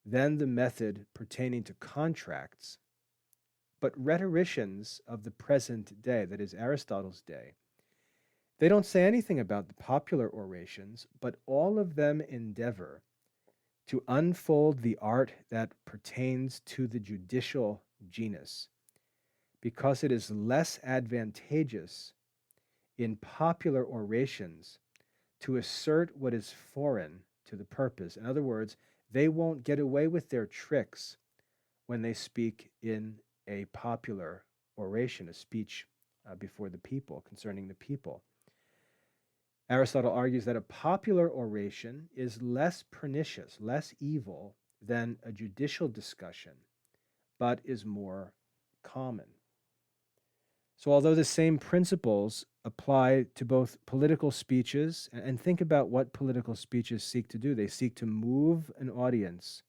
than the method pertaining to contracts. But rhetoricians of the present day, that is Aristotle's day, they don't say anything about the popular orations, but all of them endeavor to unfold the art that pertains to the judicial genus, because it is less advantageous in popular orations to assert what is foreign to the purpose. In other words, they won't get away with their tricks when they speak in a popular oration, a speech before the people, concerning the people. Aristotle argues that a popular oration is less pernicious, less evil than a judicial discussion, but is more common. So although the same principles apply to both political speeches, and think about what political speeches seek to do. They seek to move an audience,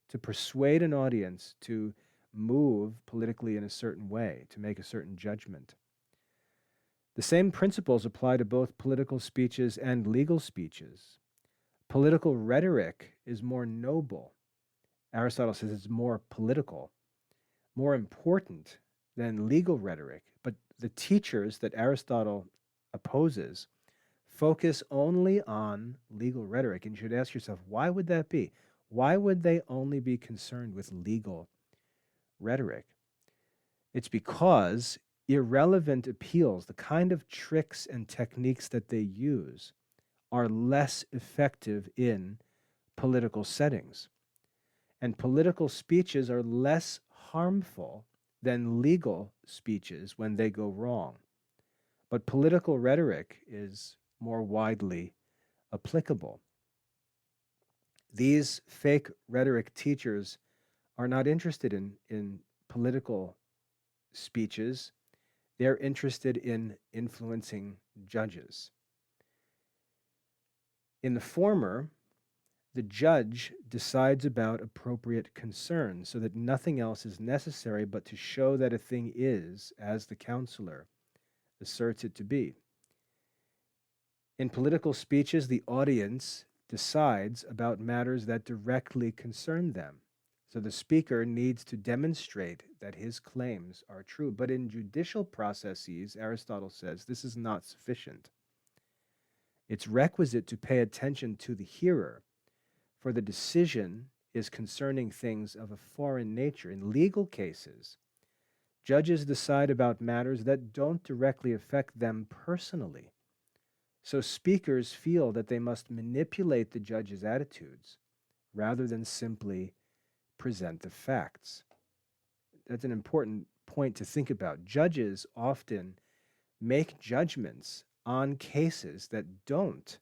to persuade an audience to move politically in a certain way, to make a certain judgment. The same principles apply to both political speeches and legal speeches. Political rhetoric is more noble. Aristotle says it's more political, more important than legal rhetoric. But the teachers that Aristotle opposes focus only on legal rhetoric. And you should ask yourself, why would that be? Why would they only be concerned with legal rhetoric? It's because irrelevant appeals, the kind of tricks and techniques that they use, are less effective in political settings. And political speeches are less harmful than legal speeches when they go wrong. But political rhetoric is more widely applicable. These fake rhetoric teachers are not interested in political speeches. They're interested in influencing judges. In the former, the judge decides about appropriate concerns so that nothing else is necessary but to show that a thing is as the counselor asserts it to be. In political speeches, the audience decides about matters that directly concern them. So the speaker needs to demonstrate that his claims are true. But in judicial processes, Aristotle says, this is not sufficient. It's requisite to pay attention to the hearer, for the decision is concerning things of a foreign nature. In legal cases, judges decide about matters that don't directly affect them personally. So speakers feel that they must manipulate the judge's attitudes rather than simply present the facts. That's an important point to think about. Judges often make judgments on cases that don't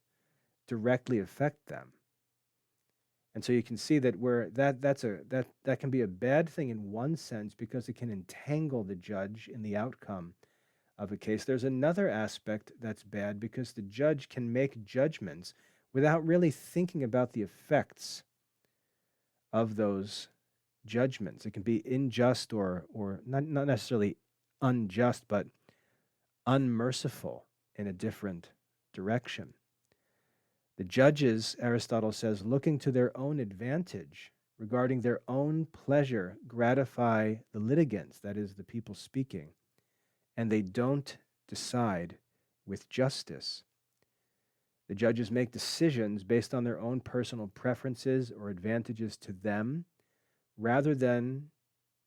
directly affect them. And so you can see that that can be a bad thing in one sense because it can entangle the judge in the outcome of a case. There's another aspect that's bad because the judge can make judgments without really thinking about the effects of those judgments. It can be unjust or not necessarily unjust, but unmerciful in a different direction. The judges, Aristotle says, looking to their own advantage, regarding their own pleasure, gratify the litigants, that is, the people speaking, and they don't decide with justice. The judges make decisions based on their own personal preferences or advantages to them, rather than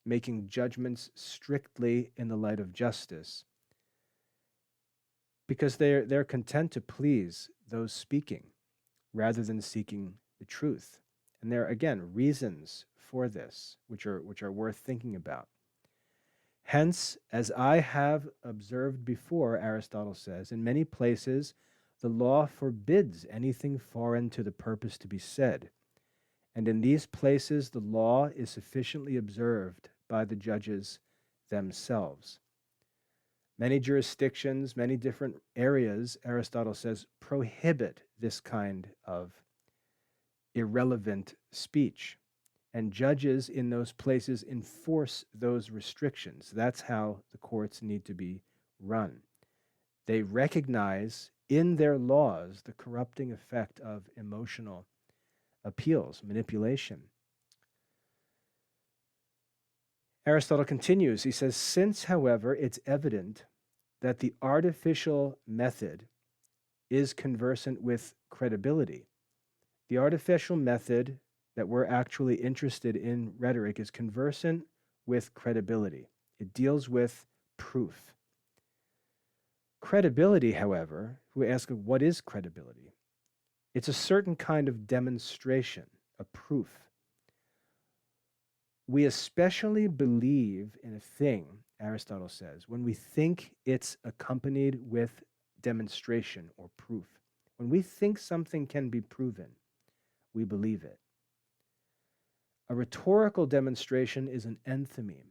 making judgments strictly in the light of justice, because they're content to please those speaking rather than seeking the truth. And there are, again, reasons for this, which are worth thinking about. Hence, as I have observed before, Aristotle says, in many places the law forbids anything foreign to the purpose to be said, and in these places the law is sufficiently observed by the judges themselves. Many jurisdictions, many different areas, Aristotle says, prohibit this kind of irrelevant speech. And judges in those places enforce those restrictions. That's how the courts need to be run. They recognize in their laws the corrupting effect of emotional appeals, manipulation. Aristotle continues. He says, since, however, it's evident that the artificial method is conversant with credibility, the artificial method that we're actually interested in rhetoric is conversant with credibility. It deals with proof. Credibility, however, we ask, what is credibility? It's a certain kind of demonstration, a proof. We especially believe in a thing, Aristotle says, when we think it's accompanied with demonstration or proof. When we think something can be proven, we believe it. A rhetorical demonstration is an enthymeme.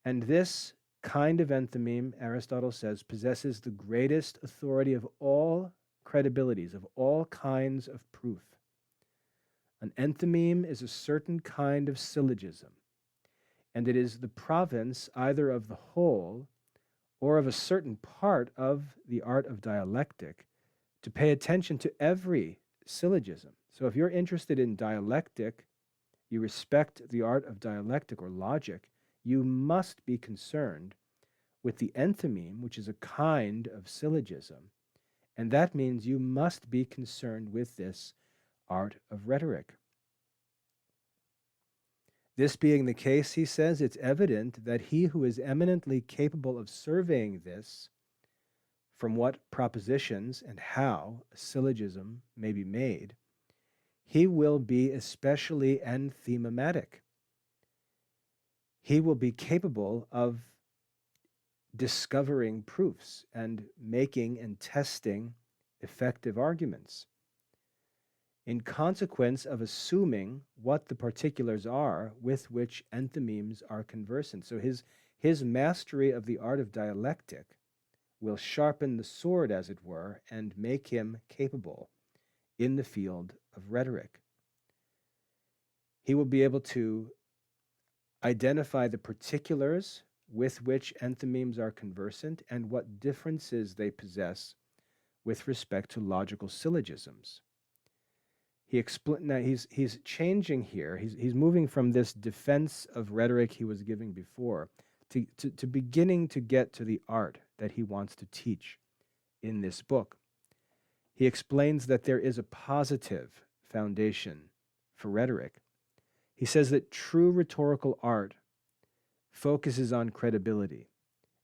And this kind of enthymeme, Aristotle says, possesses the greatest authority of all credibilities, of all kinds of proof. An enthymeme is a certain kind of syllogism, and it is the province either of the whole or of a certain part of the art of dialectic to pay attention to every syllogism. So if you're interested in dialectic, you respect the art of dialectic or logic, you must be concerned with the enthymeme, which is a kind of syllogism. And that means you must be concerned with this art of rhetoric. This being the case, he says, it's evident that he who is eminently capable of surveying this, from what propositions and how a syllogism may be made, he will be especially enthymematic. He will be capable of discovering proofs and making and testing effective arguments. In consequence of assuming what the particulars are with which enthymemes are conversant. So his mastery of the art of dialectic will sharpen the sword, as it were, and make him capable in the field of rhetoric. He will be able to identify the particulars with which enthymemes are conversant and what differences they possess with respect to logical syllogisms. Now he's changing here. He's moving from this defense of rhetoric he was giving before to beginning to get to the art that he wants to teach in this book. He explains that there is a positive foundation for rhetoric. He says that true rhetorical art focuses on credibility.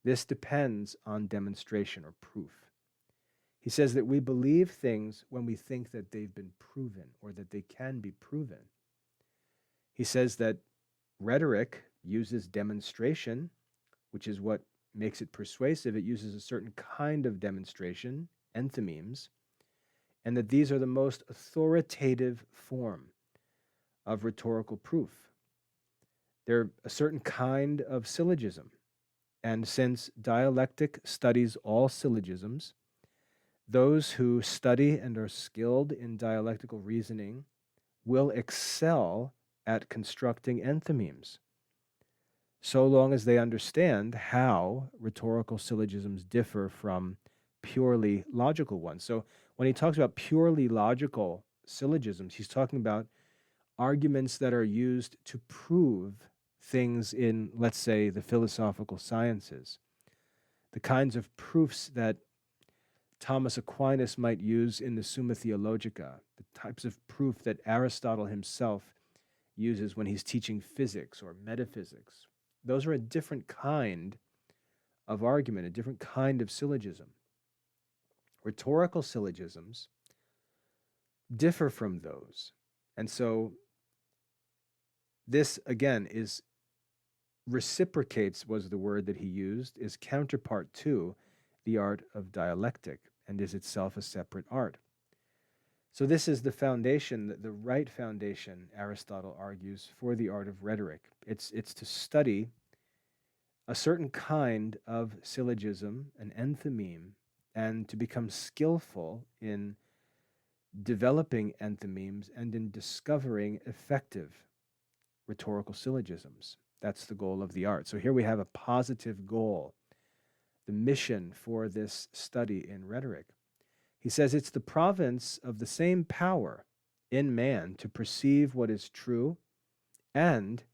This depends on demonstration or proof. He says that we believe things when we think that they've been proven or that they can be proven. He says that rhetoric uses demonstration, which is what makes it persuasive. It uses a certain kind of demonstration, enthymemes, and that these are the most authoritative form of rhetorical proof. They're a certain kind of syllogism. And since dialectic studies all syllogisms, those who study and are skilled in dialectical reasoning will excel at constructing enthymemes, so long as they understand how rhetorical syllogisms differ from purely logical ones. So when he talks about purely logical syllogisms, he's talking about arguments that are used to prove things in, let's say, the philosophical sciences, the kinds of proofs that Thomas Aquinas might use in the Summa Theologica, the types of proof that Aristotle himself uses when he's teaching physics or metaphysics. Those are a different kind of argument, a different kind of syllogism. Rhetorical syllogisms differ from those. And so this, again, reciprocates, was the word that he used, is counterpart to the art of dialectic and is itself a separate art. So this is the foundation, the right foundation, Aristotle argues, for the art of rhetoric. It's to study a certain kind of syllogism, an enthymeme, and to become skillful in developing enthymemes and in discovering effective rhetorical syllogisms. That's the goal of the art. So here we have a positive goal, the mission for this study in rhetoric. He says it's the province of the same power in man to perceive what is true and,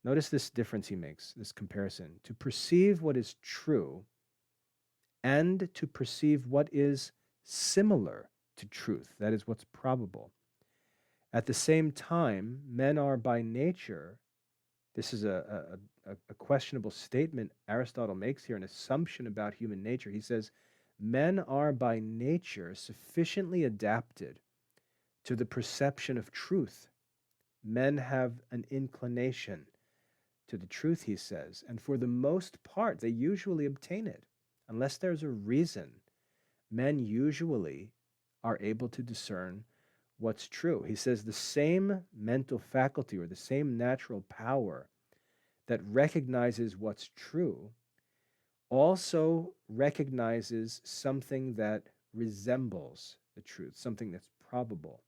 notice this difference he makes, this comparison, to perceive what is true and to perceive what is similar to truth, that is, what's probable. At the same time, men are by nature, this is a questionable statement Aristotle makes here, an assumption about human nature. He says, men are by nature sufficiently adapted to the perception of truth. Men have an inclination to the truth, he says, and for the most part, they usually obtain it. Unless there's a reason, men usually are able to discern what's true. He says the same mental faculty or the same natural power that recognizes what's true also recognizes something that resembles the truth, something that's probable.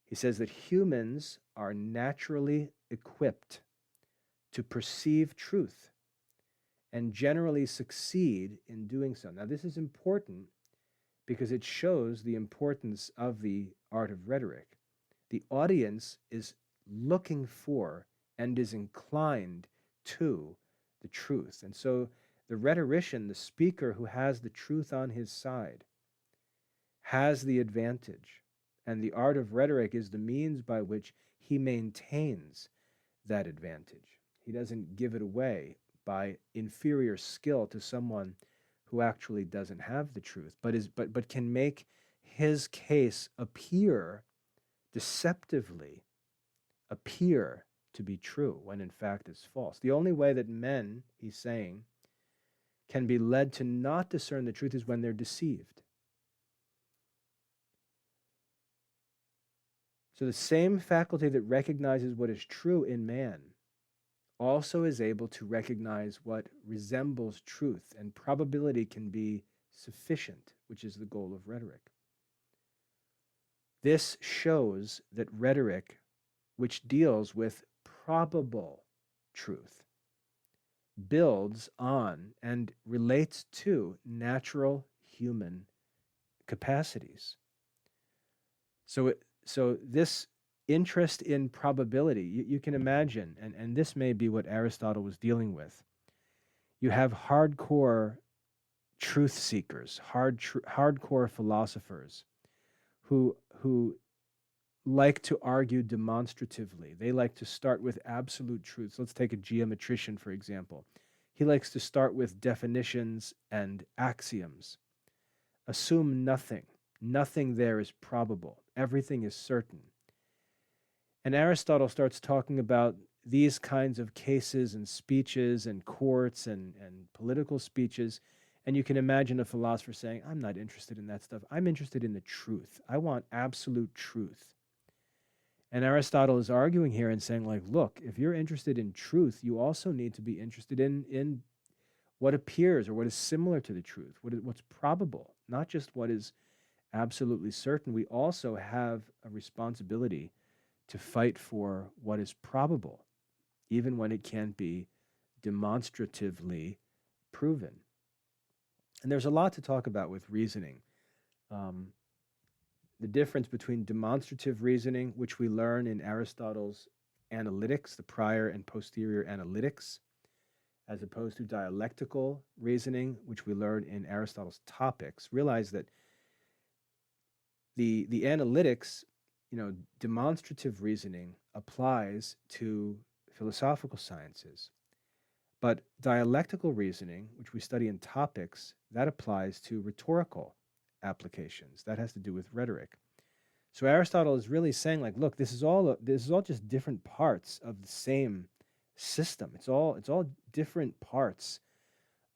He says that humans are naturally equipped to perceive truth and generally succeed in doing so. Now, this is important because it shows the importance of the art of rhetoric. The audience is looking for and is inclined to the truth. And so the rhetorician, the speaker who has the truth on his side, has the advantage. And the art of rhetoric is the means by which he maintains that advantage. He doesn't give it away by inferior skill to someone who actually doesn't have the truth, but can make his case appear deceptively, appear to be true when in fact it's false. The only way that men, he's saying, can be led to not discern the truth is when they're deceived. So the same faculty that recognizes what is true in man also is able to recognize what resembles truth, and probability can be sufficient, which is the goal of rhetoric. This shows that rhetoric, which deals with probable truth, builds on and relates to natural human capacities. So this interest in probability, you can imagine, and this may be what Aristotle was dealing with. You have hardcore truth seekers, hardcore philosophers who like to argue demonstratively. They like to start with absolute truths. Let's take a geometrician, for example. He likes to start with definitions and axioms. Assume nothing. Nothing there is probable. Everything is certain. And Aristotle starts talking about these kinds of cases and speeches and courts and political speeches. And you can imagine a philosopher saying, I'm not interested in that stuff. I'm interested in the truth. I want absolute truth. And Aristotle is arguing here and saying, like, look, if you're interested in truth, you also need to be interested in what appears or what is similar to the truth, what's probable, not just what is absolutely certain. We also have a responsibility to fight for what is probable, even when it can't be demonstratively proven. And there's a lot to talk about with reasoning. The difference between demonstrative reasoning, which we learn in Aristotle's analytics, the prior and posterior analytics, as opposed to dialectical reasoning, which we learn in Aristotle's topics. Realize that the analytics, demonstrative reasoning applies to philosophical sciences. But dialectical reasoning, which we study in topics, that applies to rhetorical applications. That has to do with rhetoric. So Aristotle is really saying, like, look, this is all just different parts of the same system. It's all different parts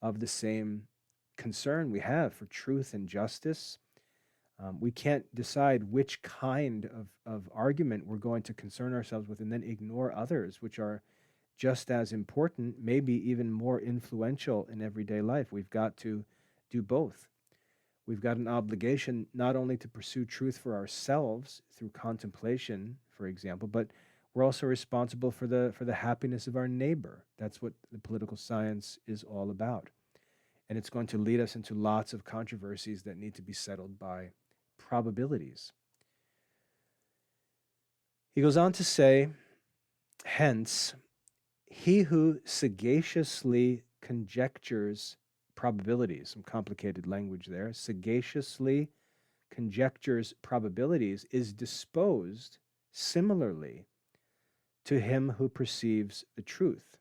of the same concern we have for truth and justice. We can't decide which kind of argument we're going to concern ourselves with and then ignore others, which are just as important, maybe even more influential in everyday life. We've got to do both. We've got an obligation not only to pursue truth for ourselves through contemplation, for example, but we're also responsible for the happiness of our neighbor. That's what the political science is all about. And it's going to lead us into lots of controversies that need to be settled by probabilities. He goes on to say, hence, he who sagaciously conjectures probabilities, some complicated language there, sagaciously conjectures probabilities, is disposed similarly to him who perceives the truth.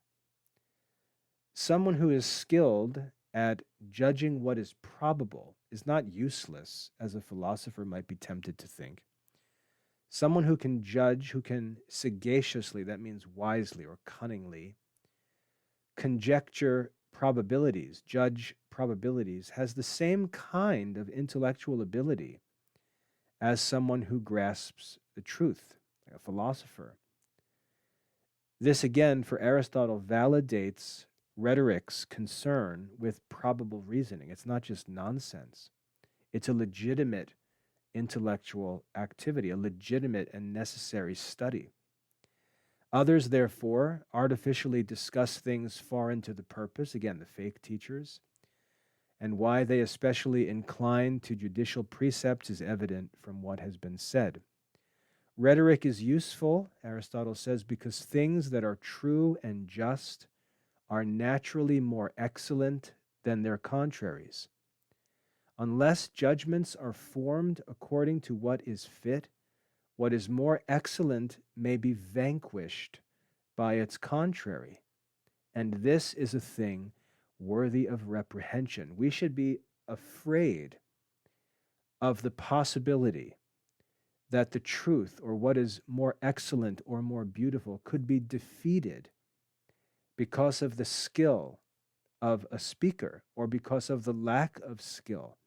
Someone who is skilled at judging what is probable is not useless, as a philosopher might be tempted to think. Someone who can judge, who can sagaciously, that means wisely or cunningly, conjecture probabilities, judge probabilities, has the same kind of intellectual ability as someone who grasps the truth, like a philosopher. This, again, for Aristotle, validates rhetoric's concern with probable reasoning. It's not just nonsense. It's a legitimate intellectual activity, a legitimate and necessary study. Others, therefore, artificially discuss things far into the purpose, again, the fake teachers, and why they especially incline to judicial precepts is evident from what has been said. Rhetoric is useful, Aristotle says, because things that are true and just are naturally more excellent than their contraries. Unless judgments are formed according to what is fit, what is more excellent may be vanquished by its contrary. And this is a thing worthy of reprehension. We should be afraid of the possibility that the truth, or what is more excellent or more beautiful, could be defeated because of the skill of a speaker or because of the lack of skill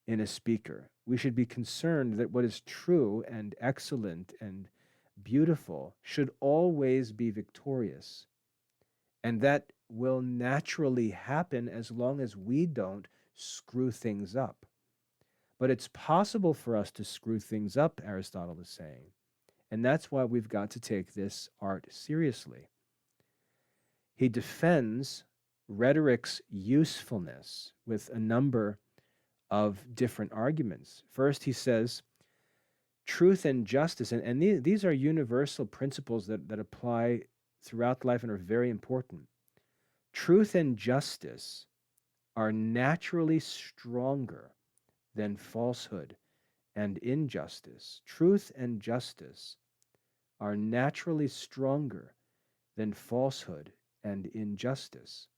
in a speaker. We should be concerned that what is true and excellent and beautiful should always be victorious. And that will naturally happen as long as we don't screw things up. But it's possible for us to screw things up, Aristotle is saying. And that's why we've got to take this art seriously. He defends rhetoric's usefulness with a number of different arguments. First, he says, truth and justice, and these are universal principles that apply throughout life and are very important. Truth and justice are naturally stronger than falsehood and injustice. Truth and justice are naturally stronger than falsehood and injustice.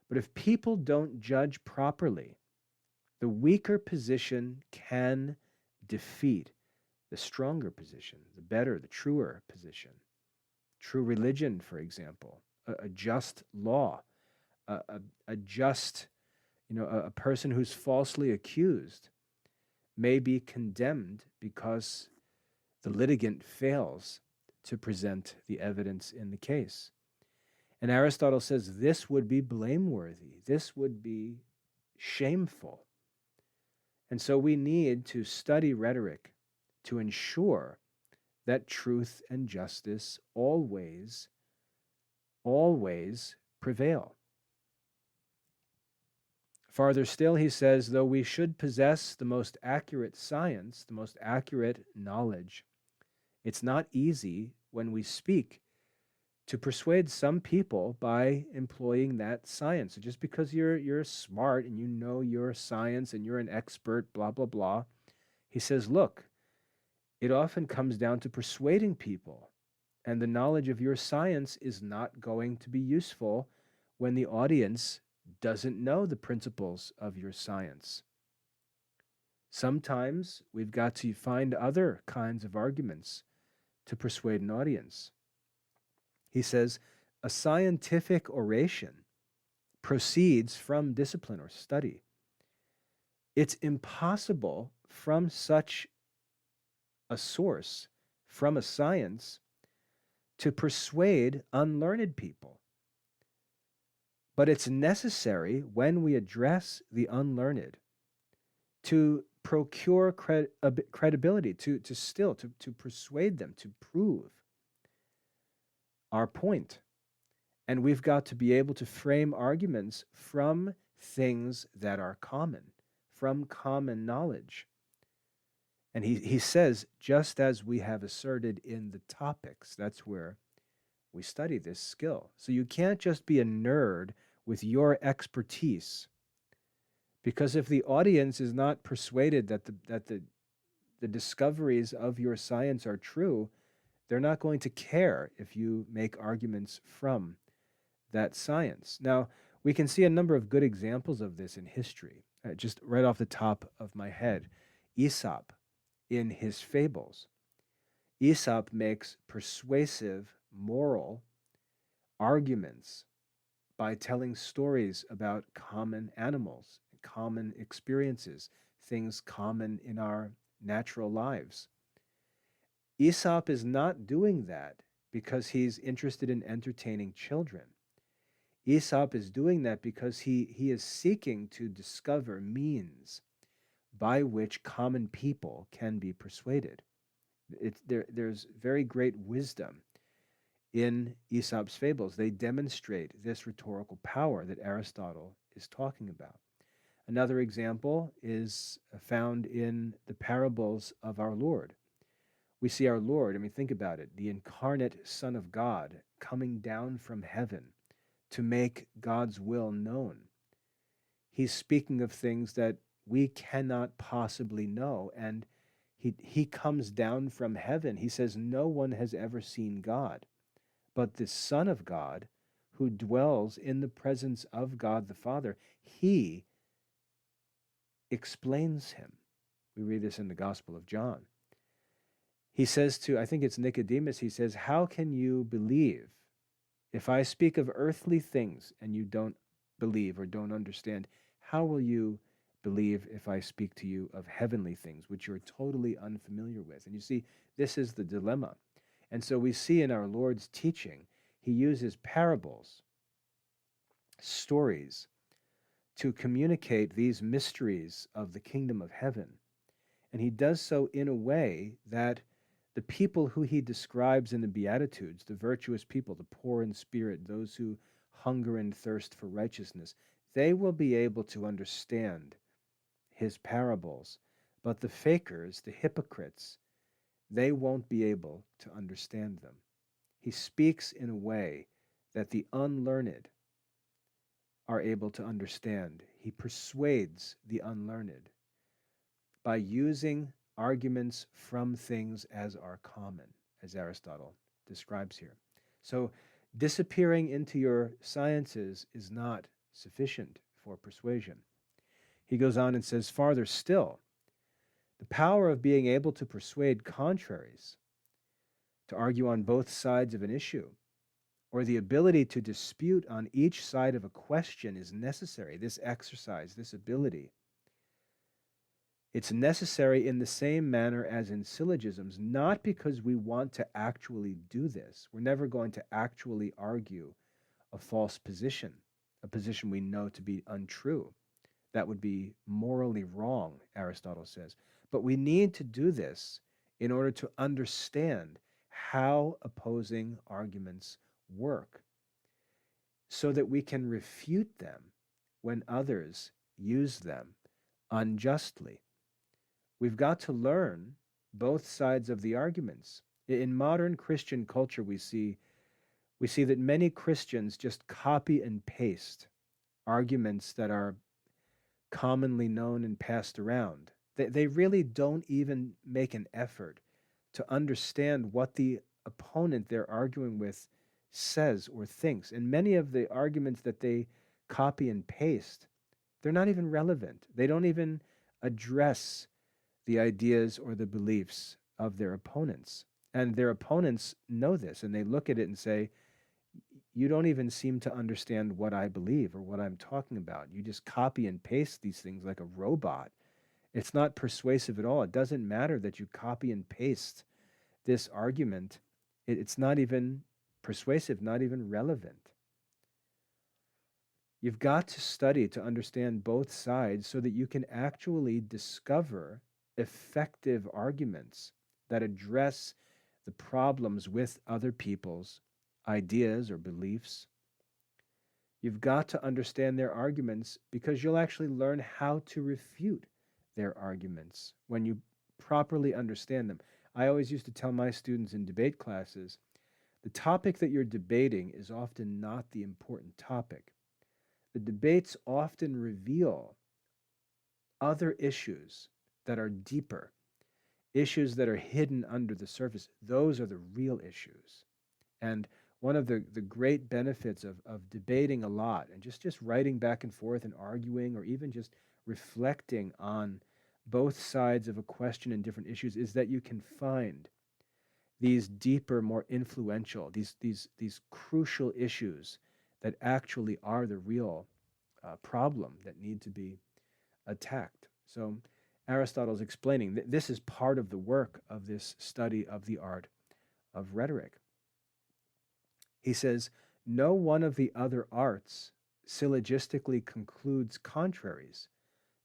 But if people don't judge properly, the weaker position can defeat the stronger position, the better, the truer position. True religion, for example, a just law, a just, a person who's falsely accused may be condemned because the litigant fails to present the evidence in the case. And Aristotle says this would be blameworthy. This would be shameful. And so we need to study rhetoric to ensure that truth and justice always prevail. Farther still, he says, though we should possess the most accurate science, the most accurate knowledge, it's not easy when we speak to persuade some people by employing that science. So just because you're smart and you know your science and you're an expert, blah, blah, blah, he says, look, it often comes down to persuading people. And the knowledge of your science is not going to be useful when the audience doesn't know the principles of your science. Sometimes we've got to find other kinds of arguments to persuade an audience. He says, a scientific oration proceeds from discipline or study. It's impossible from such a source, from a science, to persuade unlearned people. But it's necessary when we address the unlearned to procure credibility, to persuade them, to prove our point. And we've got to be able to frame arguments from things that are common, from common knowledge. And he says, just as we have asserted in the topics, that's where we study this skill. So you can't just be a nerd with your expertise, because if the audience is not persuaded that the discoveries of your science are true, they're not going to care if you make arguments from that science. Now, we can see a number of good examples of this in history. Just right off the top of my head, Aesop in his fables. Aesop makes persuasive moral arguments by telling stories about common animals, common experiences, things common in our natural lives. Aesop is not doing that because he's interested in entertaining children. Aesop is doing that because he is seeking to discover means by which common people can be persuaded. There's very great wisdom in Aesop's fables. They demonstrate this rhetorical power that Aristotle is talking about. Another example is found in the parables of our Lord. We see our Lord, think about it, the incarnate Son of God coming down from heaven to make God's will known. He's speaking of things that we cannot possibly know, and he comes down from heaven. He says, no one has ever seen God, but the Son of God, who dwells in the presence of God the Father, he explains him. We read this in the Gospel of John. He says to, I think it's Nicodemus, he says, how can you believe if I speak of earthly things and you don't believe or don't understand? How will you believe if I speak to you of heavenly things, which you're totally unfamiliar with? And you see, this is the dilemma. And so we see in our Lord's teaching, he uses parables, stories, to communicate these mysteries of the kingdom of heaven. And he does so in a way that the people who he describes in the Beatitudes, the virtuous people, the poor in spirit, those who hunger and thirst for righteousness, they will be able to understand his parables. But the fakers, the hypocrites, they won't be able to understand them. He speaks in a way that the unlearned are able to understand. He persuades the unlearned by using arguments from things as are common, as Aristotle describes here. So disappearing into your sciences is not sufficient for persuasion. He goes on and says, farther still, the power of being able to persuade contraries, to argue on both sides of an issue, or the ability to dispute on each side of a question is necessary. This exercise, this ability, it's necessary in the same manner as in syllogisms, not because we want to actually do this. We're never going to actually argue a false position, a position we know to be untrue. That would be morally wrong, Aristotle says. But we need to do this in order to understand how opposing arguments work, so that we can refute them when others use them unjustly. We've got to learn both sides of the arguments. In modern Christian culture, we see that many Christians just copy and paste arguments that are commonly known and passed around. They really don't even make an effort to understand what the opponent they're arguing with says or thinks. And many of the arguments that they copy and paste, they're not even relevant. They don't even address the ideas or the beliefs of their opponents. And their opponents know this, and they look at it and say, you don't even seem to understand what I believe or what I'm talking about. You just copy and paste these things like a robot. It's not persuasive at all. It doesn't matter that you copy and paste this argument. It's not even persuasive, not even relevant. You've got to study to understand both sides so that you can actually discover effective arguments that address the problems with other people's ideas or beliefs. You've got to understand their arguments because you'll actually learn how to refute their arguments when you properly understand them. I always used to tell my students in debate classes, the topic that you're debating is often not the important topic. The debates often reveal other issues that are deeper, issues that are hidden under the surface. Those are the real issues. And one of the great benefits of debating a lot and just writing back and forth and arguing or even just reflecting on both sides of a question and different issues is that you can find these deeper, more influential, these crucial issues that actually are the real problem that need to be attacked. So Aristotle's explaining that this is part of the work of this study of the art of rhetoric. He says, no one of the other arts syllogistically concludes contraries.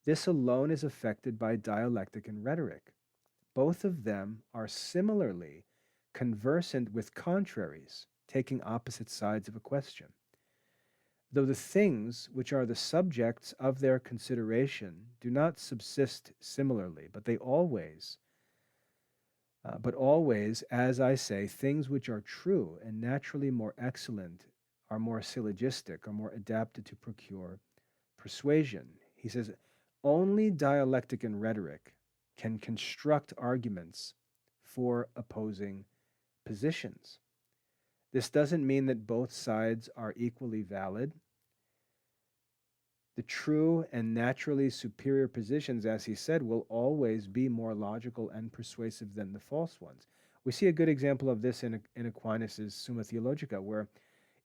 This alone is affected by dialectic and rhetoric. Both of them are similarly conversant with contraries, taking opposite sides of a question. Though the things which are the subjects of their consideration do not subsist similarly, but always, as I say, things which are true and naturally more excellent are more syllogistic, are more adapted to procure persuasion. He says, only dialectic and rhetoric can construct arguments for opposing positions. This doesn't mean that both sides are equally valid. The true and naturally superior positions, as he said, will always be more logical and persuasive than the false ones. We see a good example of this in Aquinas' Summa Theologica, where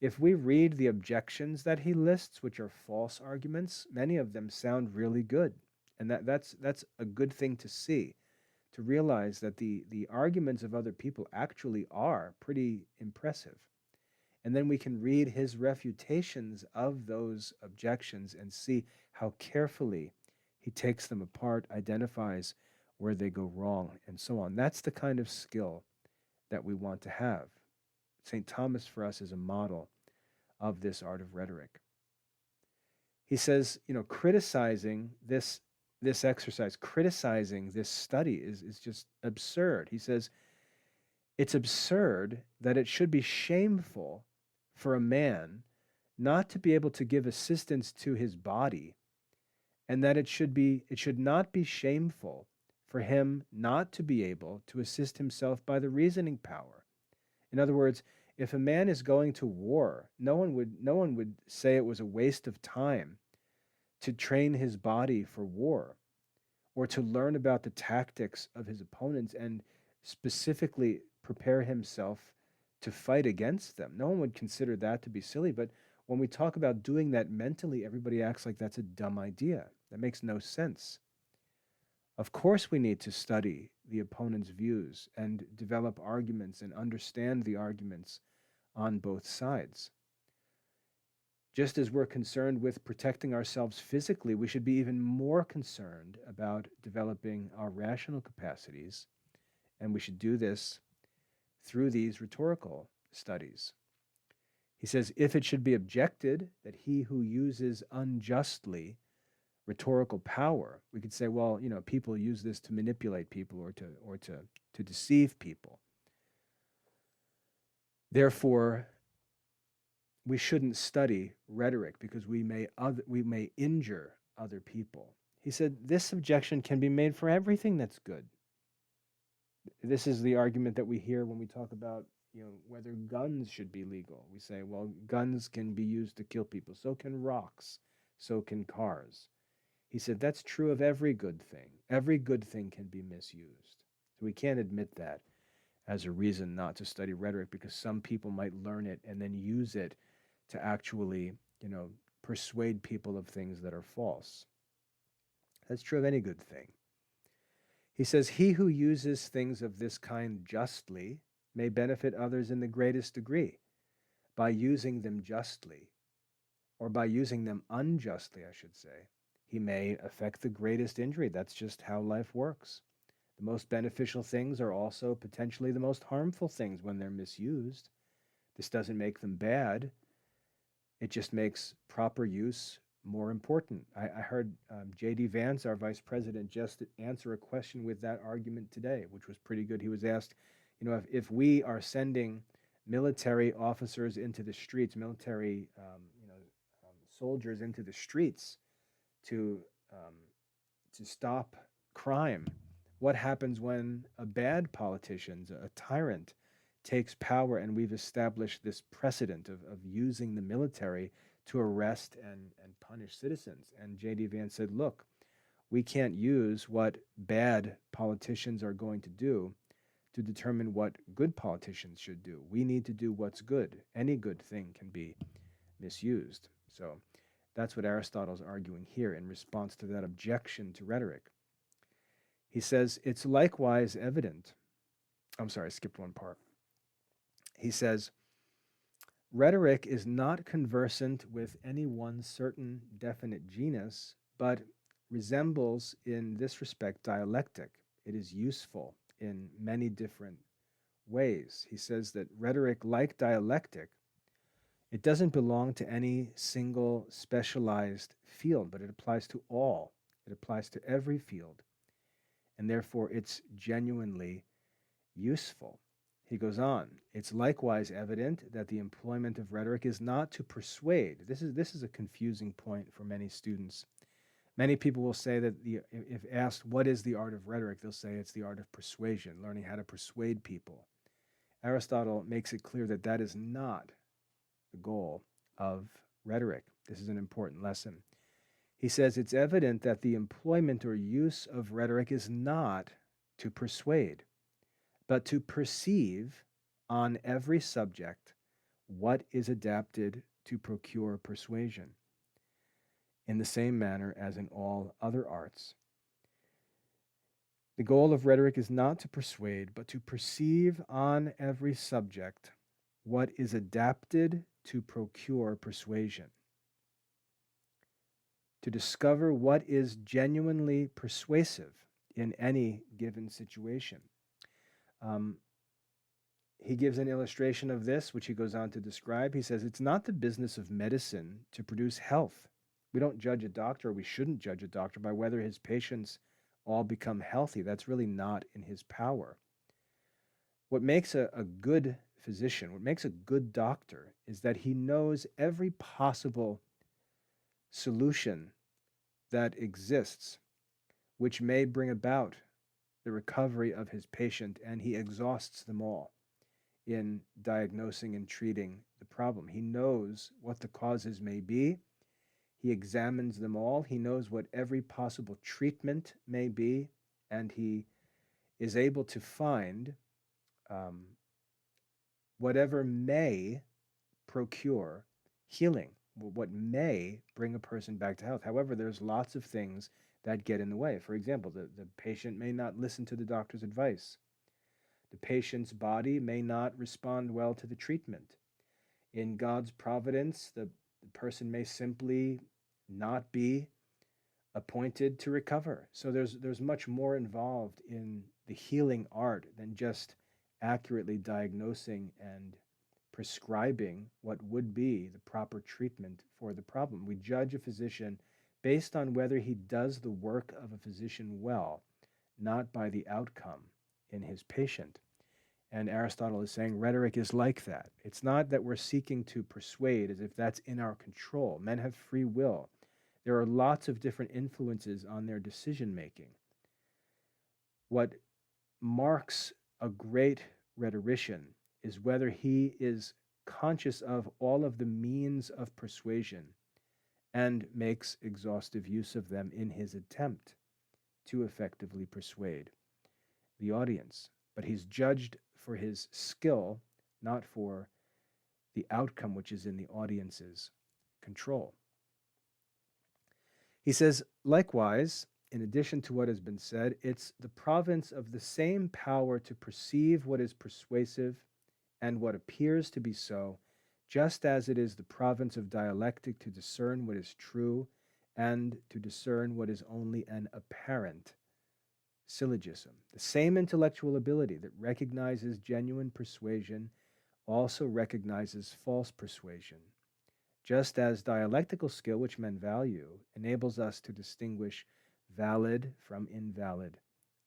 if we read the objections that he lists, which are false arguments, many of them sound really good. And that's a good thing to see, to realize that the arguments of other people actually are pretty impressive. And then we can read his refutations of those objections and see how carefully he takes them apart, identifies where they go wrong, and so on. That's the kind of skill that we want to have. St. Thomas for us is a model of this art of rhetoric. He says, criticizing this exercise, criticizing this study is just absurd. He says, it's absurd that it should be shameful for a man not to be able to give assistance to his body, and that it should not be shameful for him not to be able to assist himself by the reasoning power. In other words, if a man is going to war, no one would say it was a waste of time to train his body for war or to learn about the tactics of his opponents and specifically prepare himself to fight against them. No one would consider that to be silly, but when we talk about doing that mentally, everybody acts like that's a dumb idea. That makes no sense. Of course, we need to study the opponent's views and develop arguments and understand the arguments on both sides. Just as we're concerned with protecting ourselves physically, we should be even more concerned about developing our rational capacities, and we should do this through these rhetorical studies. He says, if it should be objected that he who uses unjustly rhetorical power, we could say, well, people use this to manipulate people or to deceive people. Therefore, we shouldn't study rhetoric because we may injure other people. He said, this objection can be made for everything that's good. This is the argument that we hear when we talk about whether guns should be legal. We say, well, guns can be used to kill people. So can rocks. So can cars. He said, that's true of every good thing. Every good thing can be misused. So we can't admit that as a reason not to study rhetoric, because some people might learn it and then use it to actually, persuade people of things that are false. That's true of any good thing. He says, he who uses things of this kind justly may benefit others in the greatest degree by using them justly, or by using them unjustly, I should say. He may affect the greatest injury. That's just how life works. The most beneficial things are also potentially the most harmful things when they're misused. This doesn't make them bad. It just makes proper use more important. I heard J.D. Vance, our vice president, just answer a question with that argument today, which was pretty good. He was asked, if we are sending military officers into the streets, military soldiers into the streets to stop crime, what happens when a bad politician, a tyrant, takes power, and we've established this precedent of using the military to arrest and punish citizens? And J.D. Vance said, look, we can't use what bad politicians are going to do to determine what good politicians should do. We need to do what's good. Any good thing can be misused. So that's what Aristotle's arguing here in response to that objection to rhetoric. He says, it's likewise evident. I'm sorry, I skipped one part. He says, rhetoric is not conversant with any one certain definite genus, but resembles in this respect dialectic. It is useful in many different ways. He says that rhetoric, like dialectic, it doesn't belong to any single specialized field, but it applies to all. It applies to every field, and therefore it's genuinely useful. He goes on, it's likewise evident that the employment of rhetoric is not to persuade. This is a confusing point for many students. Many people will say that if asked what is the art of rhetoric, they'll say it's the art of persuasion, learning how to persuade people. Aristotle makes it clear that that is not the goal of rhetoric. This is an important lesson. He says it's evident that the employment or use of rhetoric is not to persuade, but to perceive on every subject what is adapted to procure persuasion, in the same manner as in all other arts. The goal of rhetoric is not to persuade, but to perceive on every subject what is adapted to procure persuasion, to discover what is genuinely persuasive in any given situation. He gives an illustration of this, which he goes on to describe. He says, it's not the business of medicine to produce health. We don't judge a doctor, or we shouldn't judge a doctor by whether his patients all become healthy. That's really not in his power. What makes a good physician, what makes a good doctor, is that he knows every possible solution that exists, which may bring about the recovery of his patient, and he exhausts them all in diagnosing and treating the problem. He knows what the causes may be. He examines them all. He knows what every possible treatment may be, and he is able to find whatever may procure healing, what may bring a person back to health. However, there's lots of things that get in the way. For example, the patient may not listen to the doctor's advice. The patient's body may not respond well to the treatment. In God's providence, the person may simply not be appointed to recover. So there's much more involved in the healing art than just accurately diagnosing and prescribing what would be the proper treatment for the problem. We judge a physician based on whether he does the work of a physician well, not by the outcome in his patient. And Aristotle is saying rhetoric is like that. It's not that we're seeking to persuade as if that's in our control. Men have free will. There are lots of different influences on their decision making. What marks a great rhetorician is whether he is conscious of all of the means of persuasion and makes exhaustive use of them in his attempt to effectively persuade the audience. But he's judged for his skill, not for the outcome, which is in the audience's control. He says, likewise, in addition to what has been said, it's the province of the same power to perceive what is persuasive and what appears to be so, just as it is the province of dialectic to discern what is true and to discern what is only an apparent syllogism. The same intellectual ability that recognizes genuine persuasion also recognizes false persuasion, just as dialectical skill, which men value, enables us to distinguish valid from invalid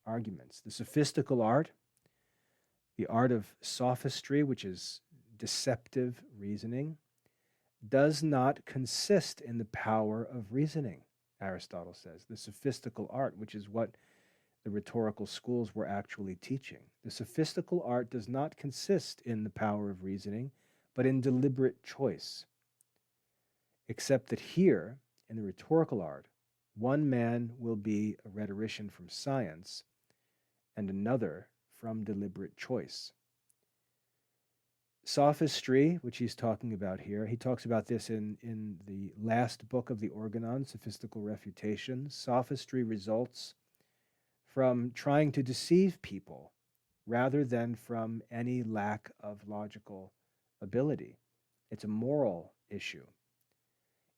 arguments. The sophistical art, the art of sophistry, which is deceptive reasoning, does not consist in the power of reasoning, Aristotle says. The sophistical art, which is what the rhetorical schools were actually teaching. The sophistical art does not consist in the power of reasoning, but in deliberate choice. Except that here, in the rhetorical art, one man will be a rhetorician from science and another from deliberate choice. Sophistry, which he's talking about here, he talks about this in the last book of the Organon, Sophistical Refutation. Sophistry results from trying to deceive people rather than from any lack of logical ability. It's a moral issue.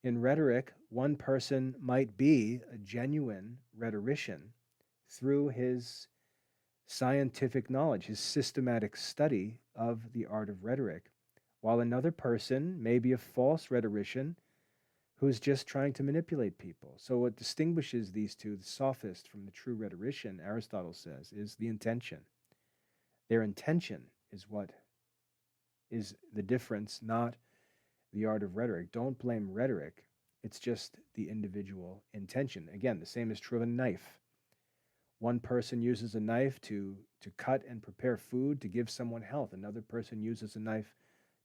In rhetoric, one person might be a genuine rhetorician through his scientific knowledge, his systematic study of the art of rhetoric, while another person may be a false rhetorician who's just trying to manipulate people. So what distinguishes these two, the sophist from the true rhetorician, Aristotle says, is the intention. Their intention is what is the difference, not the art of rhetoric. Don't blame rhetoric. It's just the individual intention. Again, the same is true of a knife. One person uses a knife to cut and prepare food to give someone health. Another person uses a knife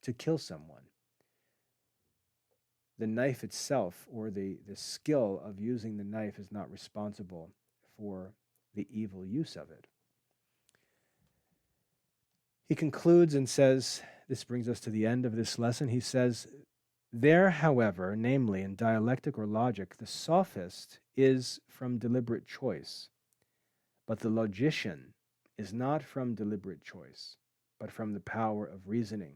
to kill someone. The knife itself, or the skill of using the knife, is not responsible for the evil use of it. He concludes and says, this brings us to the end of this lesson, he says, there, however, namely in dialectic or logic, the sophist is from deliberate choice, but the logician is not from deliberate choice, but from the power of reasoning.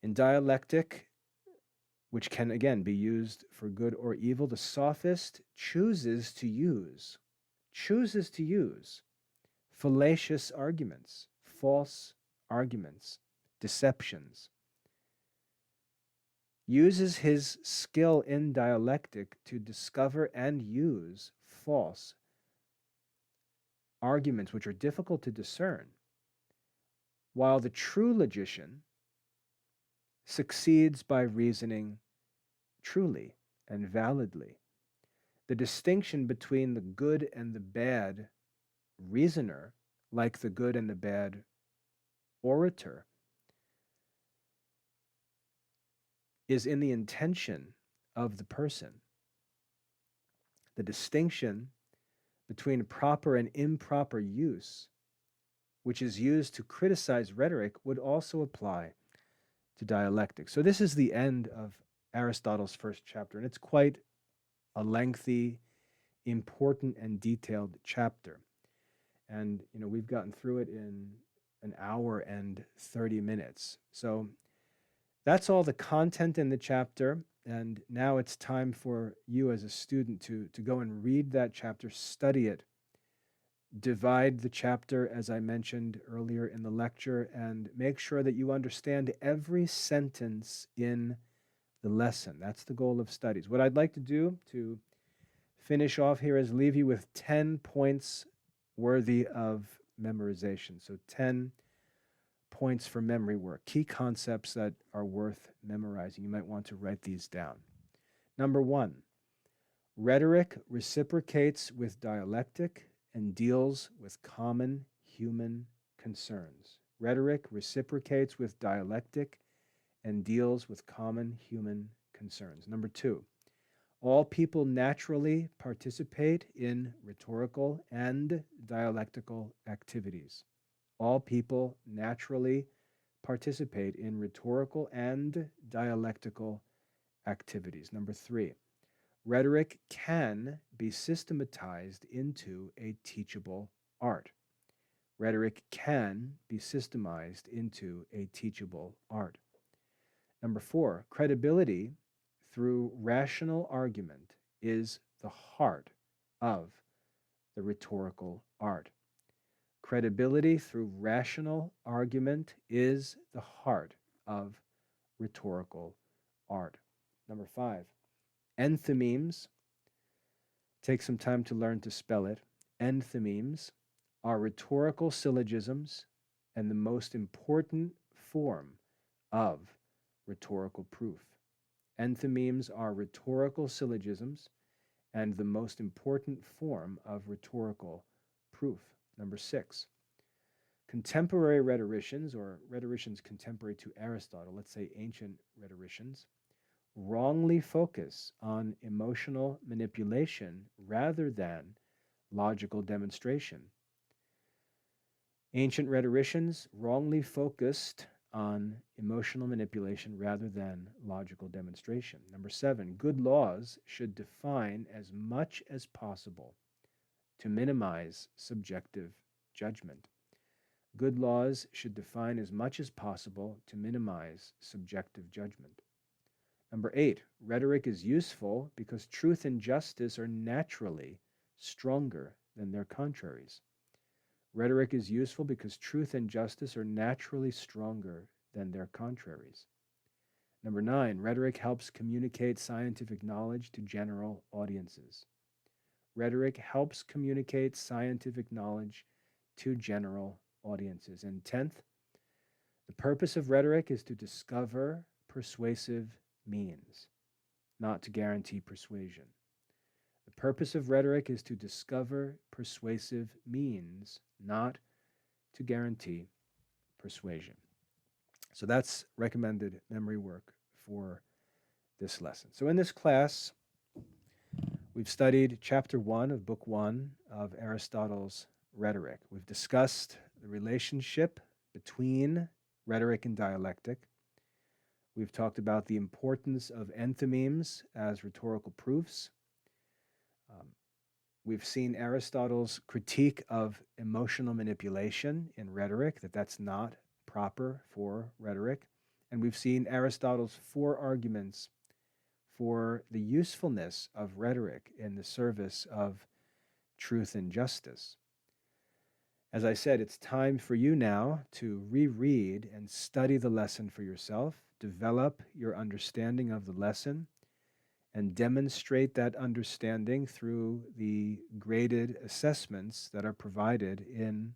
In dialectic, which can again be used for good or evil, the sophist chooses to use fallacious arguments, false arguments, deceptions, uses his skill in dialectic to discover and use false arguments which are difficult to discern, while the true logician succeeds by reasoning truly and validly. The distinction between the good and the bad reasoner, like the good and the bad orator, is in the intention of the person. The distinction between proper and improper use, which is used to criticize rhetoric, would also apply to dialectic. So this is the end of Aristotle's first chapter, and it's quite a lengthy, important, and detailed chapter. And we've gotten through it in an hour and 30 minutes. So that's all the content in the chapter, and now it's time for you as a student to go and read that chapter, study it, divide the chapter as I mentioned earlier in the lecture, and make sure that you understand every sentence in the lesson. That's the goal of studies. What I'd like to do to finish off here is leave you with 10 points worthy of memorization. So 10 points for memory work, key concepts that are worth memorizing. You might want to write these down. Number 1, rhetoric reciprocates with dialectic and deals with common human concerns. Rhetoric reciprocates with dialectic and deals with common human concerns. Number 2, all people naturally participate in rhetorical and dialectical activities. All people naturally participate in rhetorical and dialectical activities. Number 3, rhetoric can be systematized into a teachable art. Rhetoric can be systemized into a teachable art. Number 4, credibility through rational argument is the heart of the rhetorical art. Credibility through rational argument is the heart of rhetorical art. Number 5, enthymemes. Take some time to learn to spell it. Enthymemes are rhetorical syllogisms and the most important form of rhetorical proof. Enthymemes are rhetorical syllogisms and the most important form of rhetorical proof. Number 6, contemporary rhetoricians, or rhetoricians contemporary to Aristotle, let's say ancient rhetoricians, wrongly focus on emotional manipulation rather than logical demonstration. Ancient rhetoricians wrongly focused on emotional manipulation rather than logical demonstration. Number 7, good laws should define as much as possible to minimize subjective judgment. Good laws should define as much as possible to minimize subjective judgment. Number 8, rhetoric is useful because truth and justice are naturally stronger than their contraries. Rhetoric is useful because truth and justice are naturally stronger than their contraries. Number 9, rhetoric helps communicate scientific knowledge to general audiences. Rhetoric helps communicate scientific knowledge to general audiences. And 10th, the purpose of rhetoric is to discover persuasive means, not to guarantee persuasion. The purpose of rhetoric is to discover persuasive means, not to guarantee persuasion. So that's recommended memory work for this lesson. So in this class, we've studied chapter 1 of book 1 of Aristotle's Rhetoric. We've discussed the relationship between rhetoric and dialectic. We've talked about the importance of enthymemes as rhetorical proofs. We've seen Aristotle's critique of emotional manipulation in rhetoric, that's not proper for rhetoric. And we've seen Aristotle's 4 arguments for the usefulness of rhetoric in the service of truth and justice. As I said, it's time for you now to reread and study the lesson for yourself, develop your understanding of the lesson, and demonstrate that understanding through the graded assessments that are provided in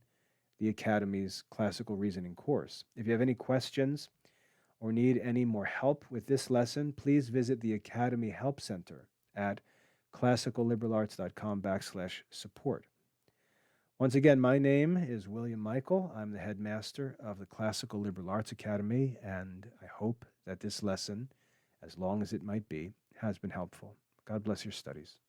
the Academy's Classical Reasoning course. If you have any questions or need any more help with this lesson, please visit the Academy Help Center at classicalliberalarts.com/support. Once again, my name is William Michael. I'm the headmaster of the Classical Liberal Arts Academy, and I hope that this lesson, as long as it might be, has been helpful. God bless your studies.